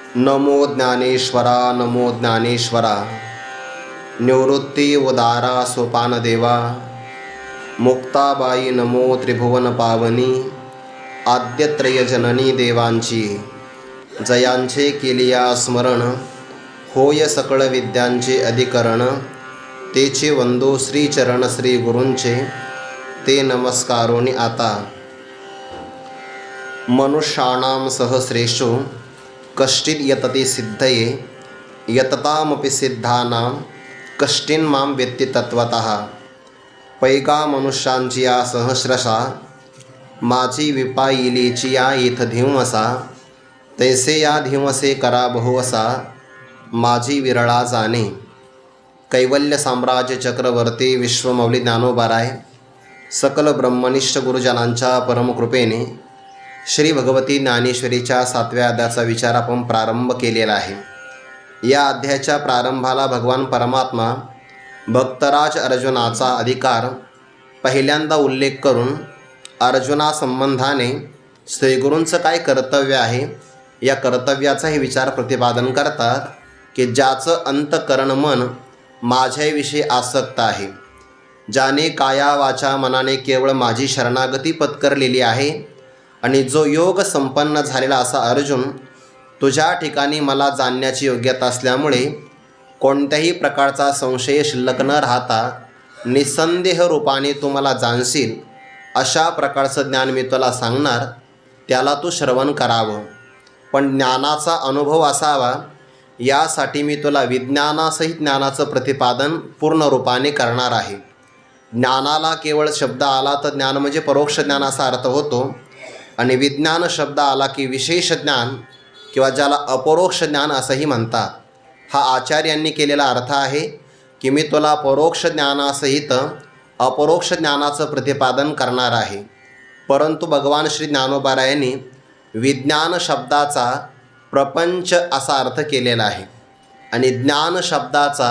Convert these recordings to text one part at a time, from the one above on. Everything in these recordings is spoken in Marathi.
नमो ज्ञानेश्वरा नमो ज्ञानेश्वरा। निवृत्ती उदारा सोपानदेवा। मुक्ताबाई नमो त्रिभुवन पावनी। आद्यत्रय जननी देवांची जयांचे केलिया स्मरण। होय सकळ विद्यांचे अधिकरण। तेचे वंदो श्रीचरण श्री गुरूंचे ते नमस्कारोनी आता। मनुष्याणां सहस्रेषु कश्चित् यतते सिद्धये यततामपि सिद्धानां कश्चिन् मां वेत्ति तत्त्वतः। पैका मनुष्यांची या सहस्रशा माझी विपायिलीची या येथ धिवसा। तैसे या धिवसे करा बहुवसा माझी विरळा जाणे। कैवल्य साम्राज्य चक्रवर्ती विश्वमौली ज्ञानोबाराय सकल ब्रह्मनिष्ठ गुरुजनांच्या परमकृपेने श्री भगवती ज्ञानेश्वरीच्या 7व्या अध्यायाचा विचार आपण प्रारंभ केलेला आहे। या अध्यायाच्या प्रारंभाला भगवान परमात्मा भक्तराज अर्जुनाचा अधिकार पहिल्यांदा उल्लेख करून अर्जुना संबंधाने श्रीगुरूंचं काय कर्तव्य आहे या कर्तव्याचाही विचार प्रतिपादन करतात की ज्याचं अंतःकरण मन माझ्याविषयी आसक्त आहे, ज्याने काया वाचा मनाने केवळ माझी शरणागती पत्करलेली आहे आणि जो योग संपन्न झालेला असा अर्जुन, तुझ्या ठिकाणी मला जाणण्याची योग्यता असल्यामुळे कोणत्याही प्रकारचा संशय शिल्लक न राहता निसंदेह रूपाने तू मला जाणशील अशा प्रकारचं ज्ञान मी तुला सांगणार, त्याला तू श्रवण करावं। पण ज्ञानाचा अनुभव असावा यासाठी मी तुला विज्ञानासहित ज्ञानाचं प्रतिपादन पूर्ण रूपाने करणार आहे। ज्ञानाला केवळ शब्द आला तर ज्ञान म्हणजे परोक्ष ज्ञान असा अर्थ होतो आणि विज्ञान शब्द आला की विशेष ज्ञान किंवा ज्याला अपरोक्ष ज्ञान असंही म्हणतात। हा आचार्यांनी केलेला अर्थ आहे की मी तुला परोक्ष ज्ञानासहित अपरोक्ष ज्ञानाचं प्रतिपादन करणार आहे। परंतु भगवान श्री ज्ञानोबारायांनी विज्ञान शब्दाचा प्रपंच असा अर्थ केलेला आहे आणि ज्ञान शब्दाचा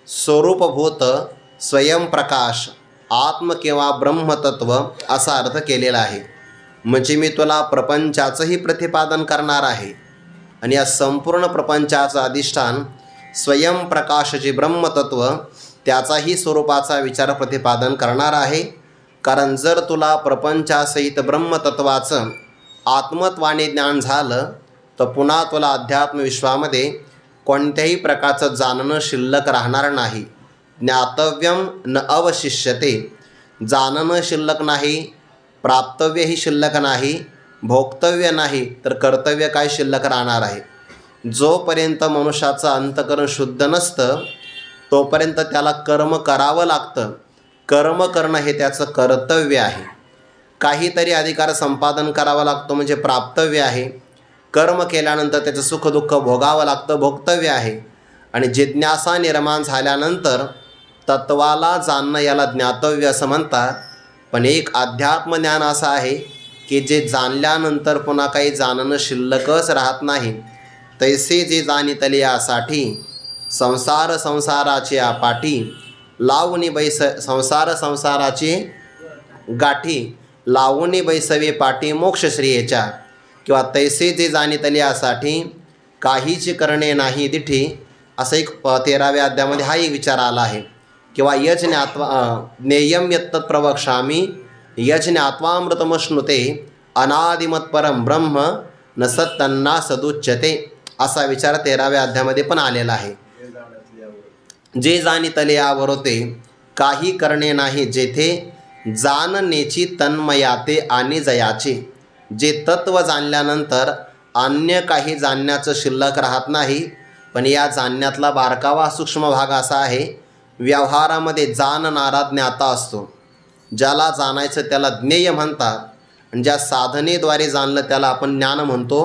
स्वरूपभूत स्वयंप्रकाश आत्म किंवा ब्रह्मतत्व असा अर्थ केलेला आहे। म्हणजे मी तुला प्रपंचाचंही प्रतिपादन करणार आहे आणि या संपूर्ण प्रपंचाचं अधिष्ठान स्वयंप्रकाश जे ब्रह्मतत्व त्याचाही स्वरूपाचा विचार प्रतिपादन करणार आहे। कारण जर तुला प्रपंचासहित ब्रह्मतत्वाचं आत्मत्वाने ज्ञान झालं तर पुन्हा तुला अध्यात्मविश्वामध्ये कोणत्याही प्रकारचं जाणणं शिल्लक राहणार नाही। ज्ञातव्यम न अवशिष्यते, जाणणं शिल्लक नाही, प्राप्तव्यही शिल्लक नाही, भोक्तव्य नाही, तर कर्तव्य काय शिल्लक राहणार आहे। जोपर्यंत मनुष्याचं अंतःकरण शुद्ध नसतं तोपर्यंत त्याला कर्म करावं लागतं। कर्म करणं हे त्याचं कर्तव्य आहे। काहीतरी अधिकार संपादन करावं लागतो म्हणजे प्राप्तव्य आहे। कर्म केल्यानंतर त्याचं सुखदुःख भोगावं लागतं, भोक्तव्य आहे। आणि जिज्ञासा निर्माण झाल्यानंतर तत्वाला जाणणं याला ज्ञातव्य असं म्हणतात। पण एक अध्यात्मज्ञान असं आहे की जे जाणल्यानंतर पुन्हा काही जाणणं शिल्लकच राहत नाही। तैसे जे जाणितले यासाठी संसाराची पाठी लावणी संसाराची गाठी लावणी बैसवे पाठी मोक्षश्रियेच्या, किंवा तैसे जे जाणितले यासाठी काहीच करणे नाही दिठी, असं एक 13व्या अध्यायामध्ये हा एक विचार आला आहे। किंवा यज्ञात्वा ज्ञेयं यत्तत् प्रवक्ष्यामि यज्ञात्वामृतमश्नुते अनादिमत् परं ब्रह्म न सत्तन्ना सदुच्यते, असा विचार 13व्या अध्यायामध्ये पण आलेला आहे। जे जाणितले यावर होते काही करणे नाही, जेथे जाणनेची तन्मयाते आणि जयाचे, जे तत्व जाणल्यानंतर अन्य काही जाणण्याचं शिल्लक राहत नाही। पण या जाणण्यातला बारकावा सूक्ष्म भाग असा आहे, व्यवहारामध्ये जाणणारा ज्ञाता असतो। ज्याला जाणायचं त्याला ज्ञेय म्हणतात आणि ज्या साधनेद्वारे जाणलं त्याला आपण ज्ञान म्हणतो।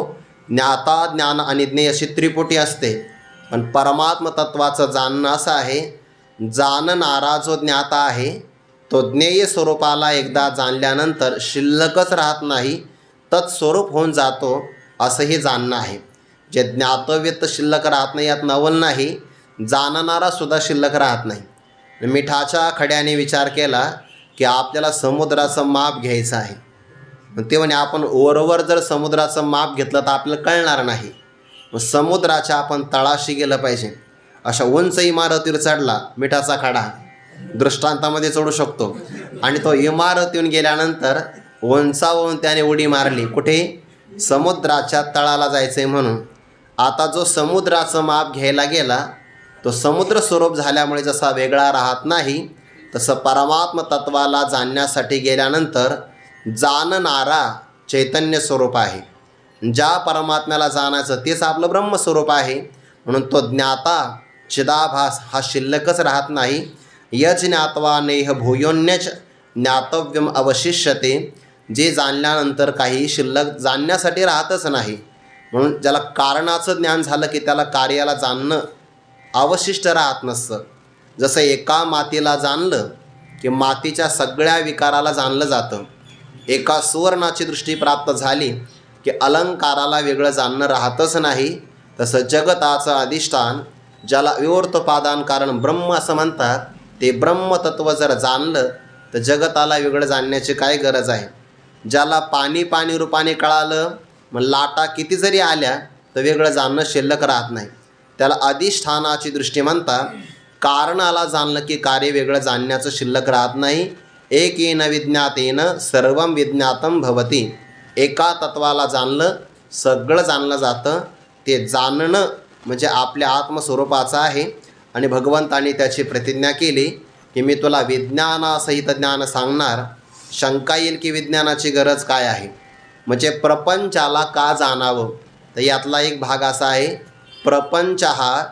ज्ञाता ज्ञान आणि ज्ञेय अशी त्रिपुटी असते। पण परमात्म तत्वाचं जाणणं असं आहे, जाणणारा जो ज्ञाता आहे तो ज्ञेय स्वरूपाला एकदा जाणल्यानंतर शिल्लकच राहत नाही, तत्स्वरूप होऊन जातो, असं हे जाणणं आहे। जे ज्ञातव्य तर शिल्लक राहत नाही यात नवल नाही, जाणणारा सुद्धा शिल्लक राहत नाही। मिठाच्या खड्याने विचार केला की आपल्याला समुद्राचं माप घ्यायचं आहे, ते म्हणे आपण वरवर जर समुद्राचं माप घेतलं तर आपल्याला कळणार नाही, समुद्राच्या आपण तळाशी गेलं पाहिजे. अशा उंच इमारतीवर चढला, मिठाचा खडा दृष्टांतामध्ये चढू शकतो, आणि तो इमारतीहून गेल्यानंतर उंचावरून त्याने उडी मारली. कुठे? समुद्राच्या तळाला जायचं आहे म्हणून. आता जो समुद्राचं माप घ्यायला गेला तो समुद्र स्वरूप झाल्यामुळे जसा वेगळा राहत नाही, तसं परमात्म तत्वाला जाणण्यासाठी गेल्यानंतर जाणणारा चैतन्य स्वरूप आहे. ज्या परमात्म्याला जाणायचं तेच आपलं ब्रह्मस्वरूप आहे. म्हणून तो ज्ञाता चिदाभास हा शिल्लकच राहत नाही. यज ज्ञात्वा नेह भूयोन्यच ज्ञातव्यम अवशिष्यते. जे जाणल्यानंतर काही शिल्लक जाणण्यासाठी राहतच नाही. म्हणून ज्याला कारणाचं ज्ञान झालं की त्याला कार्याला जाणणं अवशिष्ट राहत नसतं. जसं एका मातीला जाणलं की मातीच्या सगळ्या विकाराला जाणलं जातं. एका सुवर्णाची दृष्टी प्राप्त झाली की अलंकाराला वेगळं जाणणं राहतच नाही. तसं जगताचं अधिष्ठान, ज्याला विवर्तोपादान कारण ब्रह्म असं म्हणतात, ते ब्रह्मतत्व जर जाणलं तर जगताला वेगळं जाणण्याची काय गरज आहे. ज्याला पाणी पाणी रूपाने कळालं, मग लाटा किती जरी आल्या तर वेगळं जाणणं शिल्लक राहत नाही. त्याला अधिष्ठानाची दृष्टी म्हणतात. कारणाला जाणलं की कार्य वेगळं जाणण्याचं शिल्लक राहत नाही. एकेन विज्ञातेन सर्वं विज्ञातं भवति. एका तत्वाला जाणलं सगळं जाणलं जातं. ते जाणणं म्हणजे आपल्या आत्मस्वरूपाचं आहे. आणि भगवंतांनी त्याची प्रतिज्ञा केली की मी तुला विज्ञानासहित ज्ञान सांगणार. शंका येईल की विज्ञानाची गरज काय आहे, म्हणजे प्रपंचाला का जाणावं. तर यातला एक भाग असा आहे, प्रपंच हा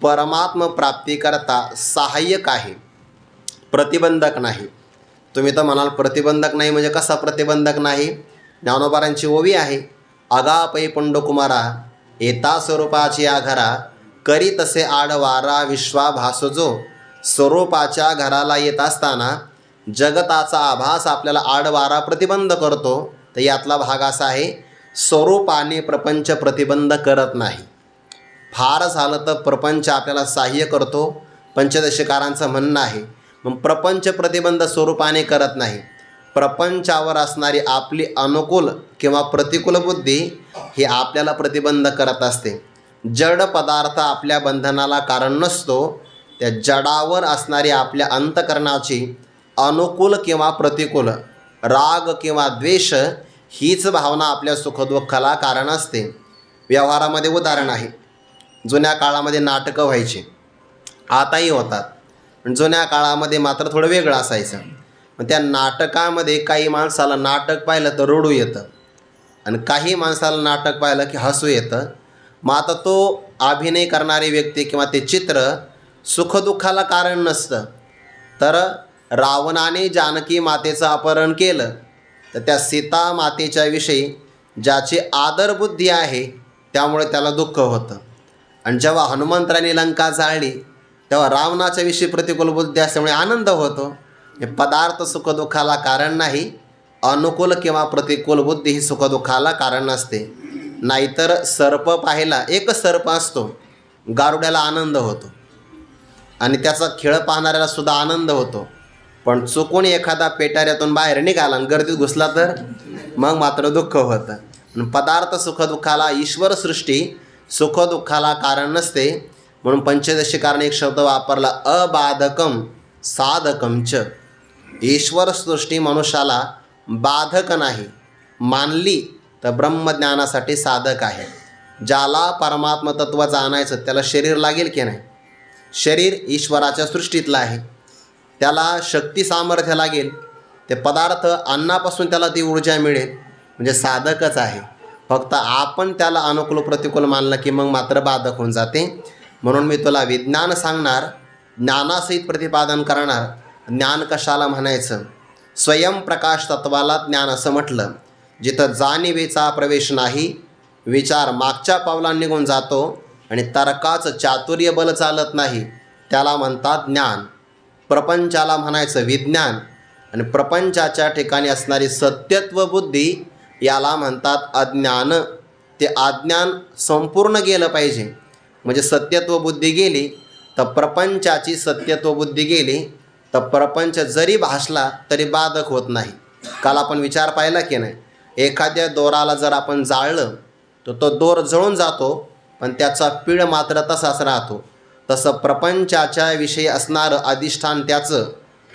परमात्म प्राप्तीकरता सहाय्यक आहे, प्रतिबंधक नाही. तुम्ही तर म्हणाल प्रतिबंधक नाही म्हणजे कसा प्रतिबंधक नाही. ज्ञानोबारांची ओवी आहे, अगापै पुंडकुमारा येता स्वरूपाची आघरा, करी तसे आडवारा विश्वाभासजो. स्वरूपाच्या घराला येत असताना जगताचा आभास आपल्याला आडवारा प्रतिबंध करतो. तर यातला भाग असा आहे, स्वरूपाने प्रपंच प्रतिबंध करत नाही. फार झालं तर प्रपंच आपल्याला सहाय्य करतो, पंचदशीकारांचं म्हणणं आहे. मग प्रपंच प्रतिबंध स्वरूपाने करत नाही. प्रपंचावर असणारी आपली अनुकूल किंवा प्रतिकूल बुद्धी ही आपल्याला प्रतिबंध करत असते. जड पदार्थ आपल्या बंधनाला कारण नसतो. त्या जडावर असणारी आपल्या अंतकरणाची अनुकूल किंवा प्रतिकूल, राग किंवा द्वेष हीच भावना आपल्या सुखदुःखाला कारण असते. व्यवहारामध्ये उदाहरण आहे, जुन्या काळामध्ये नाटकं व्हायची, आताही होतात. पण जुन्या काळामध्ये मात्र थोडं वेगळं असायचं. मग त्या नाटकामध्ये काही माणसाला नाटक पाहिलं तर रडू येतं आणि काही माणसाला नाटक पाहिलं की हसू येतं. मग आता तो अभिनय करणारी व्यक्ती किंवा ते चित्र सुखदुःखाला कारण नसतं. तर रावणाने जानकी मातेचं अपहरण केलं तर त्या सीता मातेच्या विषयी ज्याची आदरबुद्धी आहे त्यामुळे त्याला दुःख होतं. आणि जेव्हा हनुमंतराने लंका जाळली तेव्हा रावणाच्या विषयी प्रतिकूल बुद्धी असल्यामुळे आनंद होतो. हे पदार्थ सुखदुःखाला कारण नाही, अनुकूल किंवा प्रतिकूल बुद्धी ही सुखदुःखाला कारण नसते. नाहीतर सर्प पाहिला, एकच सर्प असतो, गारुड्याला आनंद होतो आणि त्याचा खेळ पाहणाऱ्याला सुद्धा आनंद होतो. पण चुकून एखादा पेटाऱ्यातून बाहेर निघाला आणि गर्दीत घुसला तर मग मात्र दुःख होतं. पदार्थ सुखदुःखाला, ईश्वर सृष्टी सुखदुःखाला कारण नसते. म्हणून पंचदशीकाराने एक शब्द वापरला, अबाधकम साधकम च. ईश्वर सृष्टी मनुष्याला बाधक नाही, मानली तर ब्रह्मज्ञानासाठी साधक आहे. ज्याला परमात्म तत्व जाणायचं त्याला शरीर लागेल की नाही. शरीर ईश्वराच्या सृष्टीतलं आहे, त्याला शक्ती सामर्थ्य लागेल. ते पदार्थ अन्नापासून त्याला ती ऊर्जा मिळेल, म्हणजे साधकच आहे. फक्त आपण त्याला अनुकूल प्रतिकूल मानलं की मग मात्र बाधक होऊन जाते. म्हणून मी तुला विज्ञान सांगणार, ज्ञानासहित प्रतिपादन करणार. ज्ञान कशाला म्हणायचं? स्वयंप्रकाश तत्वाला ज्ञान असं म्हटलं. जिथं जाणीवेचा प्रवेश नाही, विचार मागच्या पावलांनी निघून जातो आणि तर्काचं चातुर्य बल चालत नाही, त्याला म्हणतात ज्ञान. प्रपंचाला म्हणायचं विज्ञान. आणि प्रपंचाच्या ठिकाणी असणारी सत्यत्व बुद्धी याला म्हणतात अज्ञान. ते अज्ञान संपूर्ण गेलं पाहिजे. म्हणजे सत्यत्व बुद्धी गेली तर प्रपंचाची सत्यत्व बुद्धी गेली तर प्रपंच जरी भासला तरी बाधक होत नाही. काल आपण विचार पाहिला की नाही, एखाद्या दोराला जर आपण जाळलं तर तो दोर जळून जातो, पण त्याचा पीळ मात्र तसाच राहतो. तसं प्रपंचाच्या विषयी असणारं अधिष्ठान त्याचं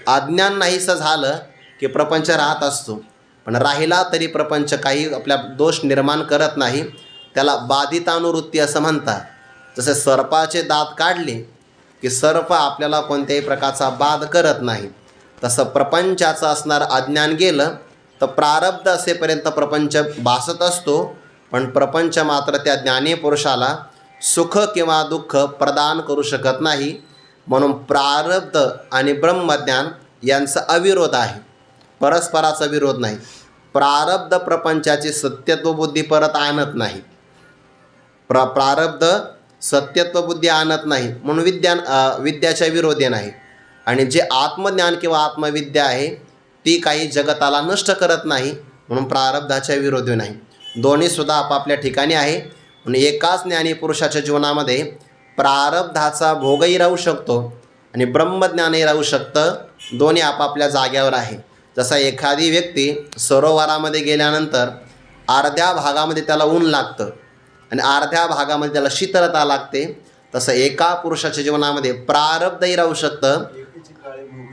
अज्ञान नाहीसं झालं की प्रपंच राहत असतो. पण राहिला तरी प्रपंच काही आपल्या दोष निर्माण करत नाही. त्याला बाधितानुवृत्ती असं म्हणतात. जसे सर्पाचे दात काढले की सर्प आपल्याला कोणत्याही प्रकारचा बाध करत नाही, तसं प्रपंचाचं असणारं अज्ञान गेलं तर प्रारब्ध असेपर्यंत प्रपंच भासत असतो. पण प्रपंच मात्र त्या ज्ञानी पुरुषाला सुख किंवा दुःख प्रदान करू शकत नाही. म्हणून प्रारब्ध आणि ब्रह्मज्ञान यांचा अविरोध आहे, परस्पराचा विरोध नाही. प्रारब्ध प्रपंचाची सत्यत्व बुद्धी परत आणत नाही. प्रारब्ध सत्यत्व बुद्धी आणत नाही, म्हणून विद्याच्या विरोधी नाही. आणि जे आत्मज्ञान किंवा आत्मविद्या आहे ती काही जगताला नष्ट करत नाही, म्हणून प्रारब्धाच्या विरोधी नाही. दोन्हीसुद्धा आपापल्या ठिकाणी आहे. म्हणून एकाच ज्ञानी पुरुषाच्या जीवनामध्ये प्रारब्धाचा भोगही राहू शकतो आणि ब्रह्मज्ञानही राहू शकतं. दोन्ही आपापल्या जाग्यावर आहे. जसा एखादी व्यक्ती सरोवरामध्ये गेल्यानंतर अर्ध्या भागामध्ये त्याला ऊन लागतं आणि अर्ध्या भागामध्ये त्याला शीतलता लागते, तसं एका पुरुषाच्या जीवनामध्ये प्रारब्धही राहू शकतं.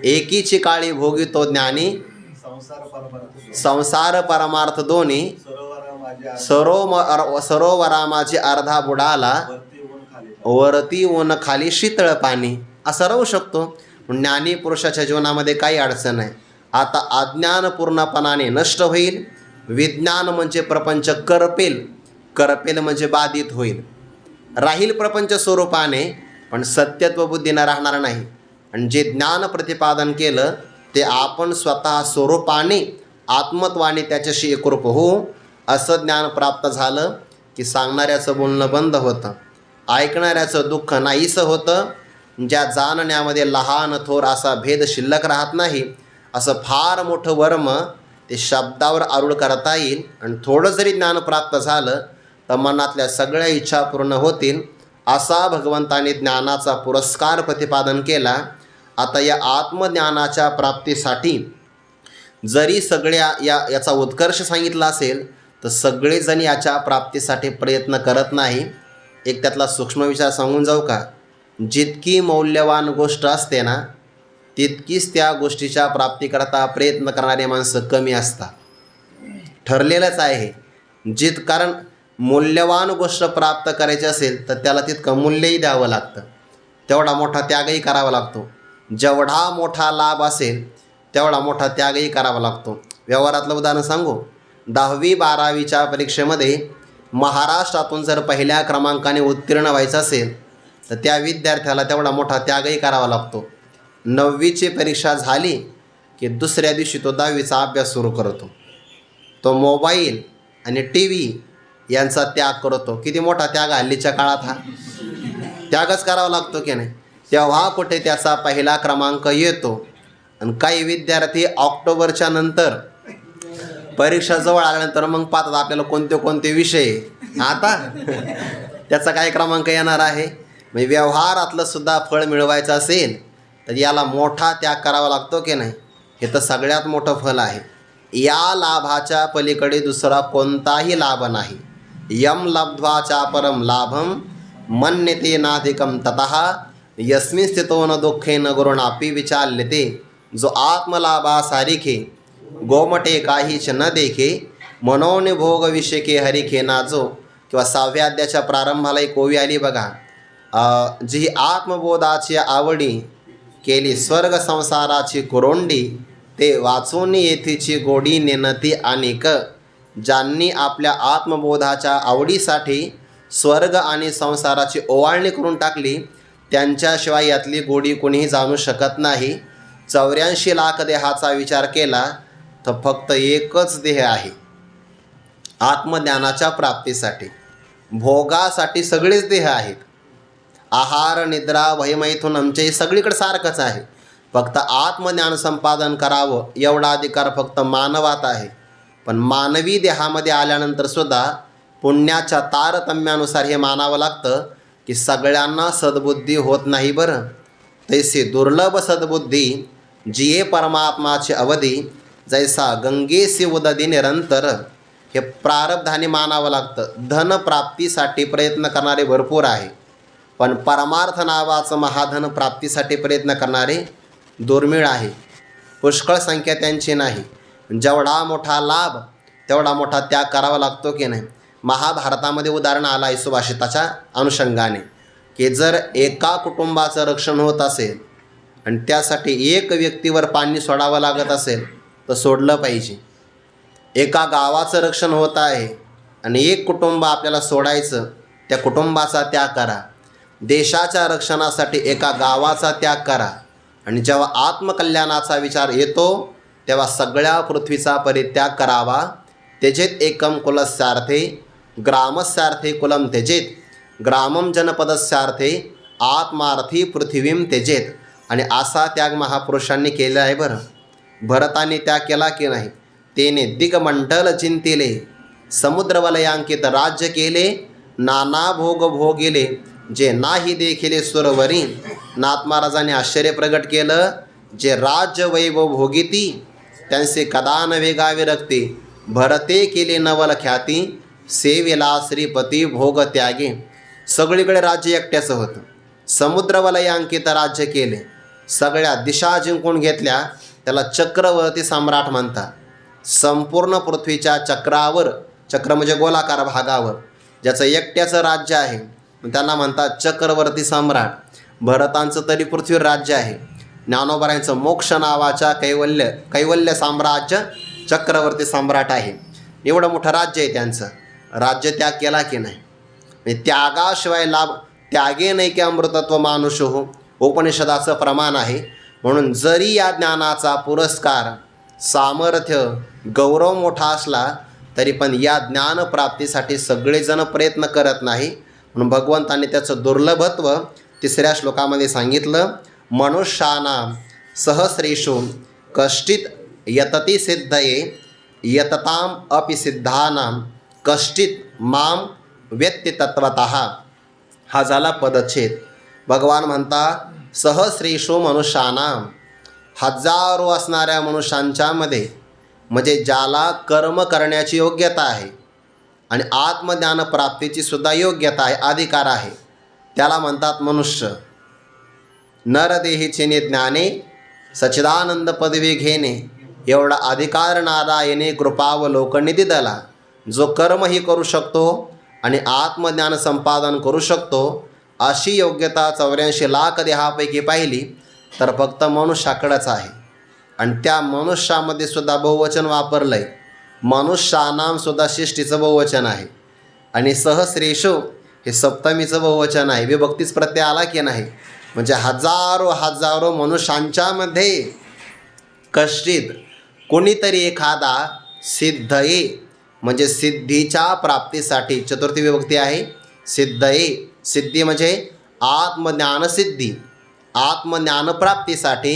एकीची काळी भोगी तो ज्ञानी, संसार परमार्थ दोन्ही, सरोवरा माझी अर्धा बुडाला, वरती ऊन खाली शीतळ पाणी, असं राहू शकतो. ज्ञानी पुरुषाच्या जीवनामध्ये काही अडचण नाही. आता अज्ञान पूर्णपणाने नष्ट होईल. विज्ञान म्हणजे प्रपंच करपेल म्हणजे बाधित होईल. राहील प्रपंच स्वरूपाने, पण सत्यत्व बुद्धीनं राहणार नाही. आणि जे ज्ञान प्रतिपादन केलं ते आपण स्वतः स्वरूपाने आत्मत्वाने त्याच्याशी एकरूप होऊ. असं ज्ञान प्राप्त झालं की सांगणाऱ्याचं बोलणं बंद होतं, ऐकणाऱ्याचं दुःख नाहीसं होतं. ज्या जाणण्यामध्ये लहान थोर असा भेद शिल्लक राहत नाही, असं फार मोठं वर्म ते शब्दावर आरूढ करता येईल. आणि थोडं जरी ज्ञान प्राप्त झालं तर मनातल्या सगळ्या इच्छा पूर्ण होतील, असा भगवंताने ज्ञानाचा पुरस्कार प्रतिपादन केला. आता या आत्मज्ञानाच्या प्राप्तीसाठी जरी सगळ्या याचा उत्कर्ष सांगितला असेल तर सगळेजण याच्या प्राप्तीसाठी प्रयत्न करत नाही. एक त्यातला सूक्ष्म विचार सांगून जाऊ का? जितकी मौल्यवान गोष्ट असते ना, तितकीच त्या गोष्टीच्या प्राप्तीकरता प्रयत्न करणारे माणसं कमी असतात. ठरलेलंच आहे हे. कारण मूल्यवान गोष्ट प्राप्त करायची असेल तर त्याला तितकं मूल्यही द्यावं लागतं, तेवढा मोठा त्यागही करावा लागतो. जेवढा मोठा लाभ असेल तेवढा मोठा त्यागही करावा लागतो. व्यवहारातलं उदाहरण सांगू. 10वी-12वीच्या परीक्षेमध्ये महाराष्ट्रातून जर पहिल्या क्रमांकाने उत्तीर्ण व्हायचं असेल तर त्या विद्यार्थ्याला तेवढा मोठा त्यागही करावा लागतो. 9वीची परीक्षा झाली की दुसऱ्या दिवशी तो 10वीचा अभ्यास सुरू करतो. तो मोबाईल आणि टी व्ही यांचा त्याग करतो. किती मोठा त्याग हल्लीच्या काळात हा. त्यागच करावा लागतो की नाही? तेव्हा कुठे त्याचा पहिला क्रमांक येतो. आणि काही विद्यार्थी ऑक्टोबरच्या नंतर परीक्षा जवळ आल्यानंतर मग पाहतात आपल्याला कोणते कोणते विषय आता त्याचा काय क्रमांक येणार आहे. म्हणजे व्यवहारातलं सुद्धा फळ मिळवायचं असेल तर याला मोठा त्याग करावा लागतो की नाही? हे तर सगळ्यात मोठं फल आहे. या लाभाच्या पलीकडे दुसरा कोणताही लाभ नाही. यम लब्ध्वा चापरम लाभम मन्यते नाधिकम ततः यस्मिन् स्थितो न दुःखेन गुरुणापि विचाल्यते. जो आत्मलाभा सारिखे गोमटे काहीच न देखे मनोनि भोग विषयके हरिखे नाजो. किंवा 6व्या अध्यायाच्या प्रारंभाला एक ओवी आली बघा. जी आत्मबोधाची आवडी केली स्वर्ग संसाराची कुरोंडी, ते वाचून येथीची गोडी नेनती अनेक. ज्यांनी आपल्या आत्मबोधाच्या आवडीसाठी स्वर्ग आणि संसाराची ओवाळणी करून टाकली, त्यांच्याशिवाय यातली गोडी कोणीही जाणू शकत नाही. 84 लाख देहाचा विचार केला तर फक्त एकच देह आहे आत्मज्ञानाच्या प्राप्तीसाठी. भोगासाठी सगळेच देह आहेत. आहार निद्रा भयमैथून आमचे सगळीकडे सारखंच आहे. फक्त आत्मज्ञान संपादन करावं एवढा अधिकार फक्त मानवात आहे. पण मानवी देहामध्ये आल्यानंतर सुद्धा पुण्याच्या तारतम्यानुसार हे मानावं लागतं की सगळ्यांना सद्बुद्धी होत नाही बरं. तैसे दुर्लभ सद्बुद्धी जिये परमात्माचे अवधी, जैसा गंगेसी उददी निरंतर. हे प्रारब्धाने मानावं लागतं. धनप्राप्तीसाठी प्रयत्न करणारे भरपूर आहे, पण परमार्थ नावाचं महाधन प्राप्तीसाठी प्रयत्न करणारे दुर्मिळ आहे. पुष्कळ संख्या त्यांची नाही. जेवढा मोठा लाभ तेवढा मोठा त्याग करावा लागतो की नाही. महाभारतामध्ये उदाहरण आलं आहे सुभाषिताच्या अनुषंगाने, की जर एका कुटुंबाचं रक्षण होत असेल आणि त्यासाठी एक व्यक्तीवर पाणी सोडावं लागत असेल तर सोडलं पाहिजे. एका गावाचं रक्षण होत आहे आणि एक कुटुंब आपल्याला सोडायचं, त्या कुटुंबाचा त्याग करा. देशाच्या रक्षणासाठी एका गावाचा त्याग करा. आणि जेव्हा आत्मकल्याणाचा विचार येतो तेव्हा सगळ्या पृथ्वीचा परित्याग करावा. त्यजेत एकम कुलस्यार्थे ग्रामस्यार्थे कुलम त्यजेत ग्रामम जनपदस्यार्थे आत्मार्थी पृथ्वीम त्यजेत. आणि असा त्याग महापुरुषांनी केला आहे. भरताने त्याग केला की नाही. तेने दिगमंडल चिंतिले समुद्रवलयांकित राज्य केले नाना भोग भोगिले जे नाही देखिले सुरवरी. नाथ महाराजांनी आश्चर्य प्रगट केलं, जे राज्य वैभव भोगिती त्यांचे कदा नव्हे गावे रक्ती. भरते केले नवल ख्याती सेवेला श्रीपती भोग त्यागे. सगळीकडे राज्य एकट्याचं होतं. समुद्रवलयांकित राज्य केले, सगळ्या दिशा जिंकून घेतल्या. त्याला चक्रवर्ती सम्राट म्हणतात. संपूर्ण पृथ्वीच्या चक्रावर, चक्र म्हणजे गोलाकार भागावर ज्याचं एकट्याचं राज्य आहे त्यांना म्हणतात चक्रवर्ती सम्राट. भरतांचं तरी पृथ्वीवर राज्य आहे. ज्ञानोबरायांचं मोक्ष नावाच्या कैवल्य साम्राज्य चक्रवर्ती सम्राट आहे. एवढं मोठं राज्य आहे त्यांचं. राज्य त्याग केला की नाही. त्यागाशिवाय लाभ त्यागे नाही की अमृतत्व मानुष हो, उपनिषदाचं प्रमाण आहे. म्हणून जरी या ज्ञानाचा पुरस्कार सामर्थ्य गौरव मोठा असला तरी पण या ज्ञानप्राप्तीसाठी सगळेजण प्रयत्न करत नाही. म्हणून भगवंतांनी त्याचं दुर्लभत्व 3ऱ्या श्लोकामध्ये सांगितलं. मनुष्यानां सहस्रेषु कष्टित यतति सिद्धये यतताम अपि सिद्धानां कष्टित माम व्यत्ति तत्वतः. हा झाला पदच्छेद. भगवान म्हणता सहस्रेषु मनुष्यानां, हजारो असणाऱ्या मनुष्यांच्यामध्ये, म्हणजे ज्याला कर्म करण्याची योग्यता आहे आणि आत्मज्ञान प्राप्तीची सुद्धा योग्यता आहे, अधिकार आहे, त्याला म्हणतात मनुष्य. नरदेहीचे ज्ञाने सच्चिदानंद पदवी घेणे एवढा अधिकार नारायणे कृपावलोकनी दिदला. जो कर्मही करू शकतो आणि आत्मज्ञान संपादन करू शकतो अशी योग्यता 84 लाख देहापैकी पाहिली तर फक्त मनुष्याकडंच आहे. आणि त्या मनुष्यामध्ये सुद्धा बहुवचन वापरलं आहे. मनुष्यानाम सुद्धा शिष्टीचं बहुवचन आहे. आणि सहस्रेषु हे सप्तमीचं बहुवचन आहे. विभक्तीच प्रत्यय आला की नाही. म्हणजे हजारो हजारो मनुष्यांच्यामध्ये कष्टित कोणीतरी एखादा सिद्धये, म्हणजे सिद्धीच्या प्राप्तीसाठी, चतुर्थी विभक्ती आहे सिद्धये. सिद्धी म्हणजे आत्मज्ञानसिद्धी, आत्मज्ञानप्राप्तीसाठी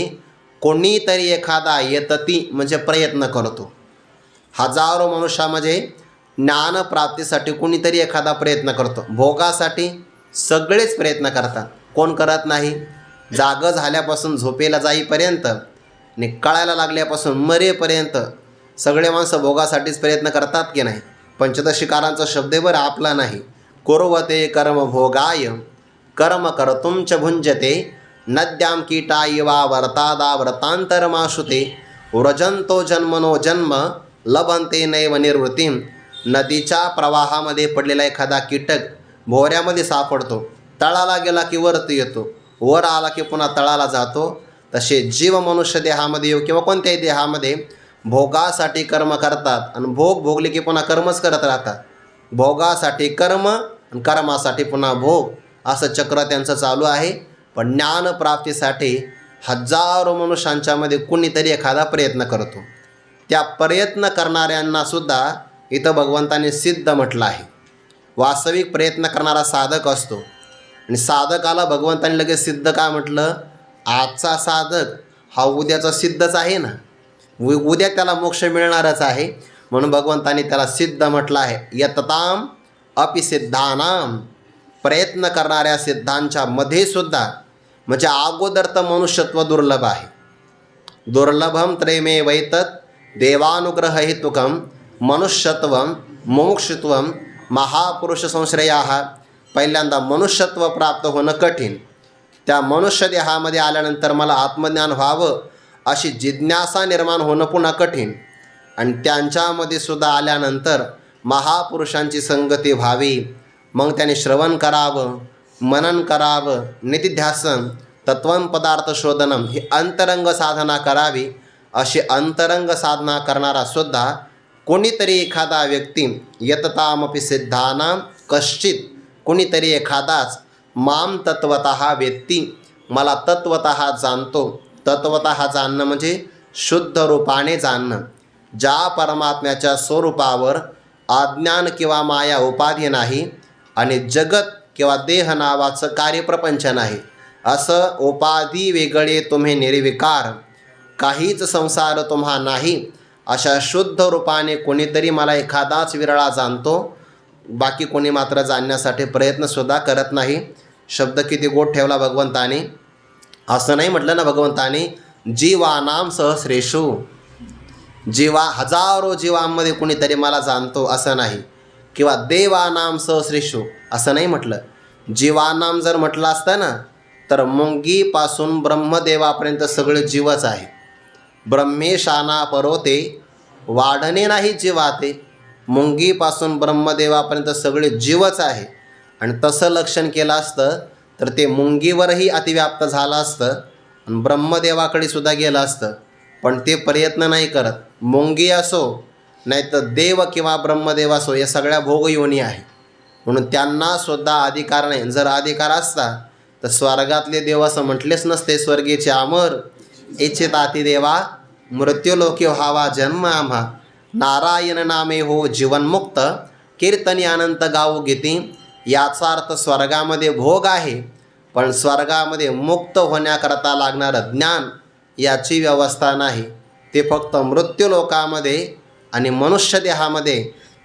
कोणीतरी एखादा यतती म्हणजे प्रयत्न करतो. हजारो मनुष्यामध्ये ज्ञानप्राप्तीसाठी कोणीतरी एखादा प्रयत्न करतो. भोगासाठी सगळेच प्रयत्न करतात. कोण करत नाही? जागं झाल्यापासून झोपेला जाईपर्यंत आणि कळायला लागल्यापासून मरेपर्यंत सगळे माणसं भोगासाठीच प्रयत्न करतात की नाही. पंचदशीकारांचा शब्द बरं आपला नाही. कुर्वते कर्म भोगाय कर्म कर्तुं च भुंजते नद्यां कीटा इवा वर्तादा व्रतांतरमाशुते व्रजंतो जन्मनो जन्म लभंते नैव निर्वृतीं. नदीच्या प्रवाहामध्ये पडलेला एखादा कीटक भोवऱ्यामध्ये सापडतो, तळाला गेला की वरती येतो, वर आला की पुन्हा तळाला जातो. तसे जीव मनुष्य देहामध्ये येऊ किंवा कोणत्याही देहामध्ये भोगासाठी कर्म करतात आणि भोग भोगले की पुन्हा कर्मच करत राहतात. भोगासाठी कर्म आणि कर्मासाठी पुन्हा भोग, असं चक्र त्यांचं चालू आहे. पण ज्ञानप्राप्तीसाठी हजारो मनुष्यांच्यामध्ये कुणीतरी एखादा प्रयत्न करतो. त्या प्रयत्न करणाऱ्यांनासुद्धा इथं भगवंताने सिद्ध म्हटलं आहे. वास्तविक प्रयत्न करणारा साधक असतो आणि साधकाला भगवंताने लगेच सिद्ध का म्हटलं? आजचा साधक हा उद्याचा सिद्धच आहे ना, उद्या त्याला मोक्ष मिळणारच आहे. म्हणून भगवंताने त्याला सिद्ध म्हटलं आहे. यतताम अपि सिद्धानाम, प्रयत्न करणाऱ्या सिद्धांच्या मध्ये सुद्धा, म्हणजे अगोदर तर मनुष्यत्व दुर्लभ आहे. दुर्लभम त्रयमे वैतत देवानुग्रह हेतुकम मनुष्यत्वम मुमुक्षुत्वम महापुरुष संश्रयाः, पहिल्यांदा मनुष्यत्व प्राप्त होणं कठीण. त्या मनुष्य देहामध्ये आल्यानंतर मला आत्मज्ञान व्हावं अशी जिज्ञासा निर्माण होणं पुन्हा कठीण. आणि त्यांच्यामध्ये सुद्धा आल्यानंतर महापुरुषांची संगती व्हावी. मग त्याने श्रवण करावं, मनन करावं, निधिध्यासन, तत्वं पदार्थ शोधनम ही अंतरंग साधना करावी. अशी अंतरंग साधना करणारा सुद्धा कोणीतरी एखादा व्यक्ती यततामपि सिद्धानां कश्चित, कोणीतरी एखादाच माम तत्वतः वेत्ती, मला तत्वतः जाणतो. तत्वतः जाणणं म्हणजे शुद्ध रूपाने जाणणं. ज्या परमात्म्याच्या स्वरूपावर अज्ञान किंवा माया उपाधी नाही आणि जगत किंवा देह नावाचं कार्यप्रपंच नाही, असं उपाधी वेगळे तुम्ही निर्विकार, काहीच संसार तुम्हा नाही, अशा शुद्ध रूपाने कोणीतरी मला एखादाच विरळा जाणतो. बाकी कोणी मात्र जाणण्यासाठी प्रयत्नसुद्धा करत नाही. शब्द किती गोड ठेवला भगवंताने. असं नाही म्हटलं ना भगवंताने, जीवानाम सहस्रेषु, जीवा हजारो जीवांमध्ये कोणीतरी मला जाणतो असं नाही. किंवा देवानाम सहस्रेषु असं नाही म्हटलं. जीवानाम जर म्हटलं असतं ना तर मुंगीपासून ब्रह्मदेवापर्यंत सगळे जीवच आहे. ब्रह्मेशाना परोते, वाढणे नाही जीवाते. मुंगीपासून ब्रह्मदेवापर्यंत सगळे जीवच आहे. आणि तसं लक्षण केलं असतं तर ते मुंगीवरही अतिव्याप्त झालं असतं आणि ब्रह्मदेवाकडे सुद्धा गेलं असतं. पण ते प्रयत्न नाही करत. मुंगी असो नाही तर देव किंवा ब्रह्मदेव असो, या सगळ्या भोगयोनी आहे म्हणून त्यांनासुद्धा अधिकार नाही. जर अधिकार असता तर स्वर्गातले देव असं म्हटलेच नसते, स्वर्गीचे अमर इच्छिताती देवा मृत्यूलोकी व्हावा जन्म आम्हा, नारायण नामे हो जीवनमुक्त, कीर्तनी अनंत गाऊ गीती. याचा अर्थ स्वर्गामध्ये भोग आहे पण स्वर्गामध्ये मुक्त होण्याकरता लागणारं ज्ञान याची व्यवस्था नाही. ते फक्त मृत्यूलोकामध्ये आणि मनुष्य देहामध्ये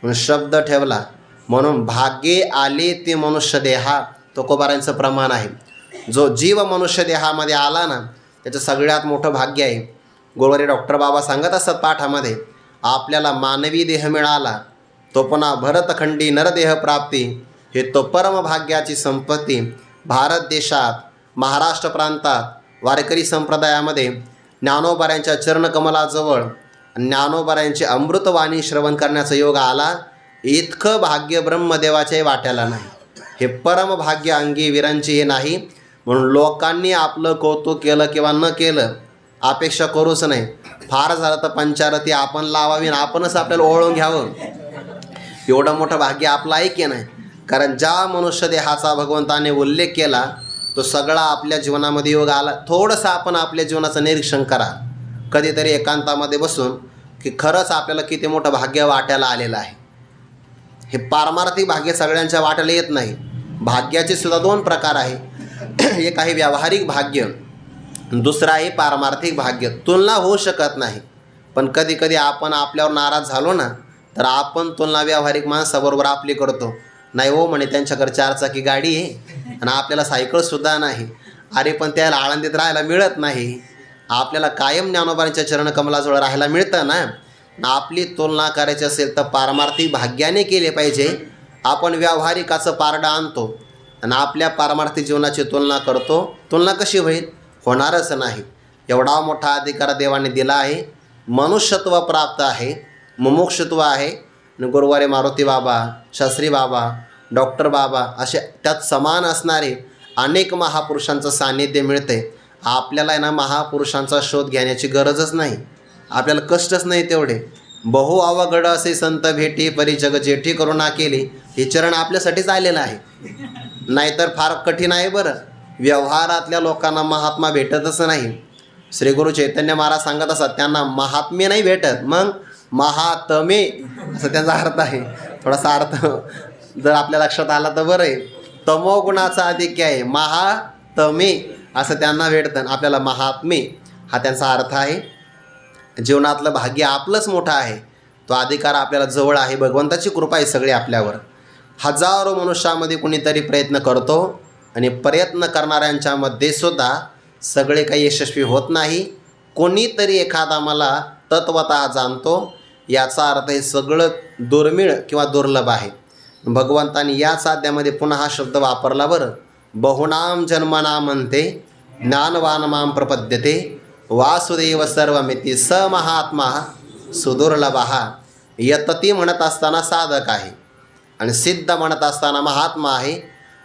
म्हणून शब्द ठेवला. म्हणून भाग्ये आले ते मनुष्य देहा, तुकोबारांचं प्रमाण आहे. जो जीव मनुष्य देहामध्ये आला ना त्याचं सगळ्यात मोठं भाग्य आहे. गुरुवारी डॉक्टर बाबा सांगत असतात पाठामध्ये, आपल्याला मानवी देह मिळाला तो पुन्हा भरतखंडी नरदेह प्राप्ती, हे तो परमभाग्याची संपत्ती. भारत देशात महाराष्ट्र प्रांतात वारकरी संप्रदायामध्ये ज्ञानोबाऱ्यांच्या चरणकमलाजवळ ज्ञानोबाऱ्यांची अमृतवाणी श्रवण करण्याचा योग आला. इतकं भाग्य ब्रह्मदेवाच्याही वाट्याला नाही. हे परमभाग्य अंगी वीरांची हे नाही. म्हणून लोकांनी आपलं कौतुक केलं किंवा न केलं अपेक्षा करूच नाही. फार झालं तर पंचारती आपण लावावी आणि आपणच आपल्याला ओळखून घ्यावं. एवढं मोठं भाग्य आपलं आहे की नाही. कारण ज्या मनुष्य देहाचा भगवंताने उल्लेख केला तो सगळा आपल्या जीवनामध्ये योग आला. थोडंसं आपण आपल्या जीवनाचं निरीक्षण करा कधीतरी एकांतामध्ये बसून की खरंच आपल्याला किती मोठं भाग्य वाट्याला आलेलं आहे. हे पारमार्थिक भाग्य सगळ्यांच्या वाट्याला येत नाही. भाग्याचे सुद्धा दोन प्रकार आहे. एक आहे व्यावहारिक भाग्य, दुसरं आहे पारमार्थिक भाग्य. तुलना होऊ शकत नाही. पण कधी कधी आपण आपल्यावर नाराज झालो ना तर आपण तुलना व्यावहारिक माणसाबरोबर आपली करतो. नाही हो म्हणे त्यांच्याकडे 4 चाकी गाडी आहे आणि आपल्याला सायकलसुद्धा नाही. अरे पण त्याला आळंदीत राहायला मिळत नाही. आपल्याला कायम ज्ञानोबांच्या चरणकमलाजवळ राहायला मिळतं ना. आपली तुलना करायची असेल तर पारमार्थिक भाग्याने केले पाहिजे. आपण व्यावहारिकाचं पारडं आणतो आणि आपल्या पारमार्थिक जीवनाची तुलना करतो. तुलना कशी होईल? होणारच नाही. एवढा मोठा अधिकार देवाने दिला आहे. मनुष्यत्व प्राप्त आहे, मुमुक्षुत्व आहे. आणि गुरुवारी मारुती बाबा, शास्त्री बाबा, डॉक्टर बाबा असे त्यात समान असणारे अनेक महापुरुषांचं सान्निध्य मिळते. आपल्याला ना महापुरुषांचा शोध घेण्याची गरजच नाही. आपल्याला कष्टच नाही तेवढे. बहु अवघड असे संत भेटी परी जग जेठी करुणा केली, हे चरण आपल्यासाठीच आलेलं आहे. नाहीतर फार कठीण आहे बरं. व्यवहारातल्या लोकांना महात्मा भेटतच नाही. श्री गुरु चैतन्य महाराज सांगत असतात त्यांना महात्मे नाही भेटत, मग महात्मे असं त्यांचा अर्थ आहे. थोडासा अर्थ जर आपल्या लक्षात आला तर बरं आहे. तमोगुणाचा अधिक्य आहे, महात्मे असं त्यांना भेटतं. आपल्याला महात्मे हा त्यांचा अर्थ आहे. जीवनातलं भाग्य आपलंच मोठं आहे. तो अधिकार आपल्याला जवळ आहे. भगवंताची कृपा आहे सगळी आपल्यावर. हजारो मनुष्यामध्ये कुणीतरी प्रयत्न करतो आणि प्रयत्न करणाऱ्यांच्यामध्ये सुद्धा सगळे काही यशस्वी होत नाही. कोणीतरी एखादा मला तत्वतः जाणतो. याचा अर्थ हे सगळं दुर्मिळ किंवा दुर्लभ आहे. भगवंतांनी याच अध्यायामध्ये पुन्हा हा शब्द वापरला बरं. बहुनाम जन्मनाम म्हणते ज्ञानवान माम प्रपद्यते वासुदेव सर्वमिती स महात्मा सुदुर्लभः. यतती म्हणत असताना साधक आहे आणि सिद्ध म्हणत असताना महात्मा आहे.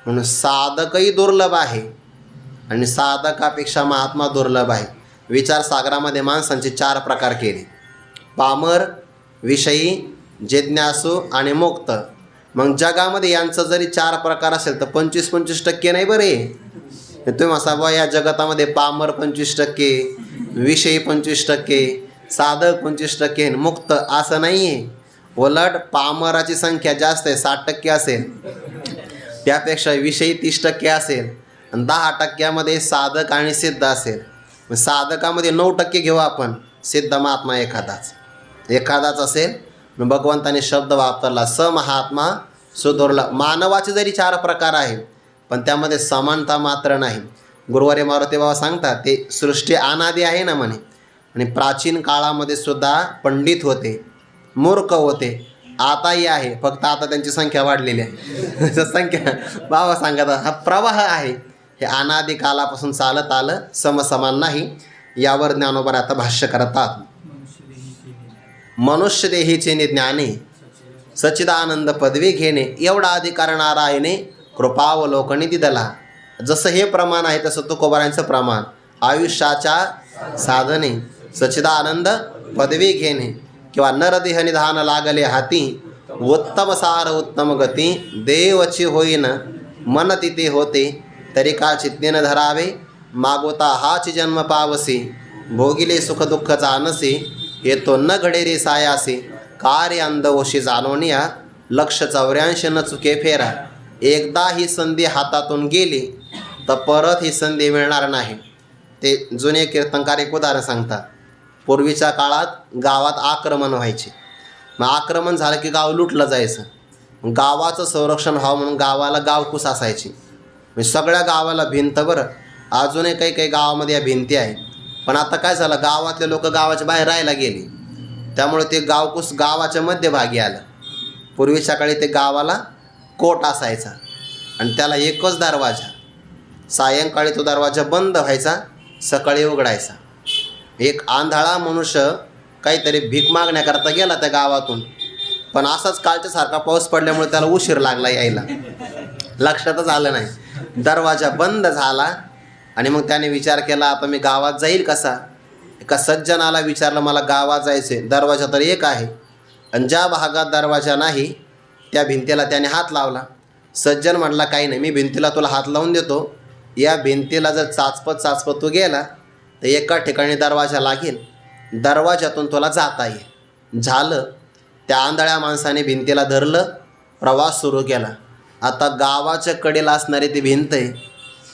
म्हणून साधकही दुर्लभ आहे आणि साधकापेक्षा महात्मा दुर्लभ आहे. विचारसागरामध्ये माणसांचे 4 प्रकार केले. पामर, विषयी, जिज्ञासू आणि मुक्त. मग जगामध्ये यांचं जरी 4 प्रकार असेल तर 25-25% नाही बरे. तुम्ही असा बा या जगतामध्ये पामर 25%, विषयी 25%, साधक 25%, मुक्त असं नाही आहे. उलट पामराची संख्या जास्त आहे, 60% असेल. त्यापेक्षा विषयी 30% असेल आणि 10% साधक आणि सिद्ध असेल. साधकामध्ये 9% घेऊ आपण, सिद्ध महात्मा एखादाच असेल. भगवंताने शब्द वापरला स महात्मा सुदुर्लभ. मानवाचे जरी 4 प्रकार आहे पण त्यामध्ये समानता मात्र नाही. गुरुवारी मारुती बाबा सांगतात ते सृष्टी अनादी आहे ना म्हणे. आणि प्राचीन काळामध्ये सुद्धा पंडित होते, मूर्ख होते, आताही आहे, फक्त आता त्यांची संख्या वाढलेली आहे. संख्या बाबा सांगतात हा प्रवाह आहे, हे अनादी कालापासून चालत आलं, समसमान नाही. यावर ज्ञानोबा आता भाष्य करतात. मनुष्य देहीचे ज्ञाने सच्चिदानंद पदवी घेणे एवढा अधिकार नारायणे कृपावलोकनी दिदला. जसं हे प्रमाण आहे तसं तुकोबारांचं प्रमाण आयुष्याच्या साधने सच्चिदानंद पदवी घेणे किंवा नरदेह निधान लागले हाती उत्तम सार उत्तम गती देवची होईन मन तिथे होते तरी का चित्तेन धरावे मागोता हाच जन्म पावसी भोगिले सुख दुःख जानसे येतो न घडे रे सायासे कार्य अंधवशी जाणवण्या लक्ष 84 न चुके फेरा. एकदा ही संधी हातातून गेली तर परत ही संधी मिळणार नाही. ते जुने कीर्तनकार एक उदाहरण सांगतात. पूर्वीच्या काळात गावात आक्रमण व्हायचे. मग आक्रमण झालं की गाव लुटलं जायचं. गावाचं संरक्षण व्हावं म्हणून गावाला गावकूस असायची. म्हणजे सगळ्या गावाला भिंत. बरं अजूनही काही गावामध्ये या भिंती आहेत. पण आता काय झालं, गावातले लोक गावाच्या बाहेर राहायला गेले, त्यामुळे ते गावकूस गावाच्या मध्यभागी आलं. पूर्वीच्या काळी ते गावाला कोट असायचा आणि त्याला एकच दरवाजा. सायंकाळी तो दरवाजा बंद व्हायचा, सकाळी उघडायचा. एक आंधळा मनुष्य काहीतरी भीक मागण्याकरता गेला त्या गावातून, पण असाच कालच्या सारखा पाऊस पडल्यामुळे त्याला उशीर लागला यायला, लक्षातच आलं नाही. दरवाजा बंद झाला आणि मग त्याने विचार केला आता मी गावात जाईल कसा. एका सज्जनाला विचारलं मला गावात जायचे, दरवाजा तर एक आहे आणि ज्या भागात दरवाजा नाही त्या भिंतीला त्याने हात लावला. सज्जन म्हटला काही नाही, मी भिंतीला तुला हात लावून देतो, या भिंतीला जर चाचपत तू गेला तर एका ठिकाणी दरवाजा लागेल, दरवाजातून तुला जाता येईल. झालं. त्या आंधळ्या माणसाने भिंतीला धरलं, प्रवास सुरू केला. आता गावाच्या कडेला असणारी ती भिंत आहे,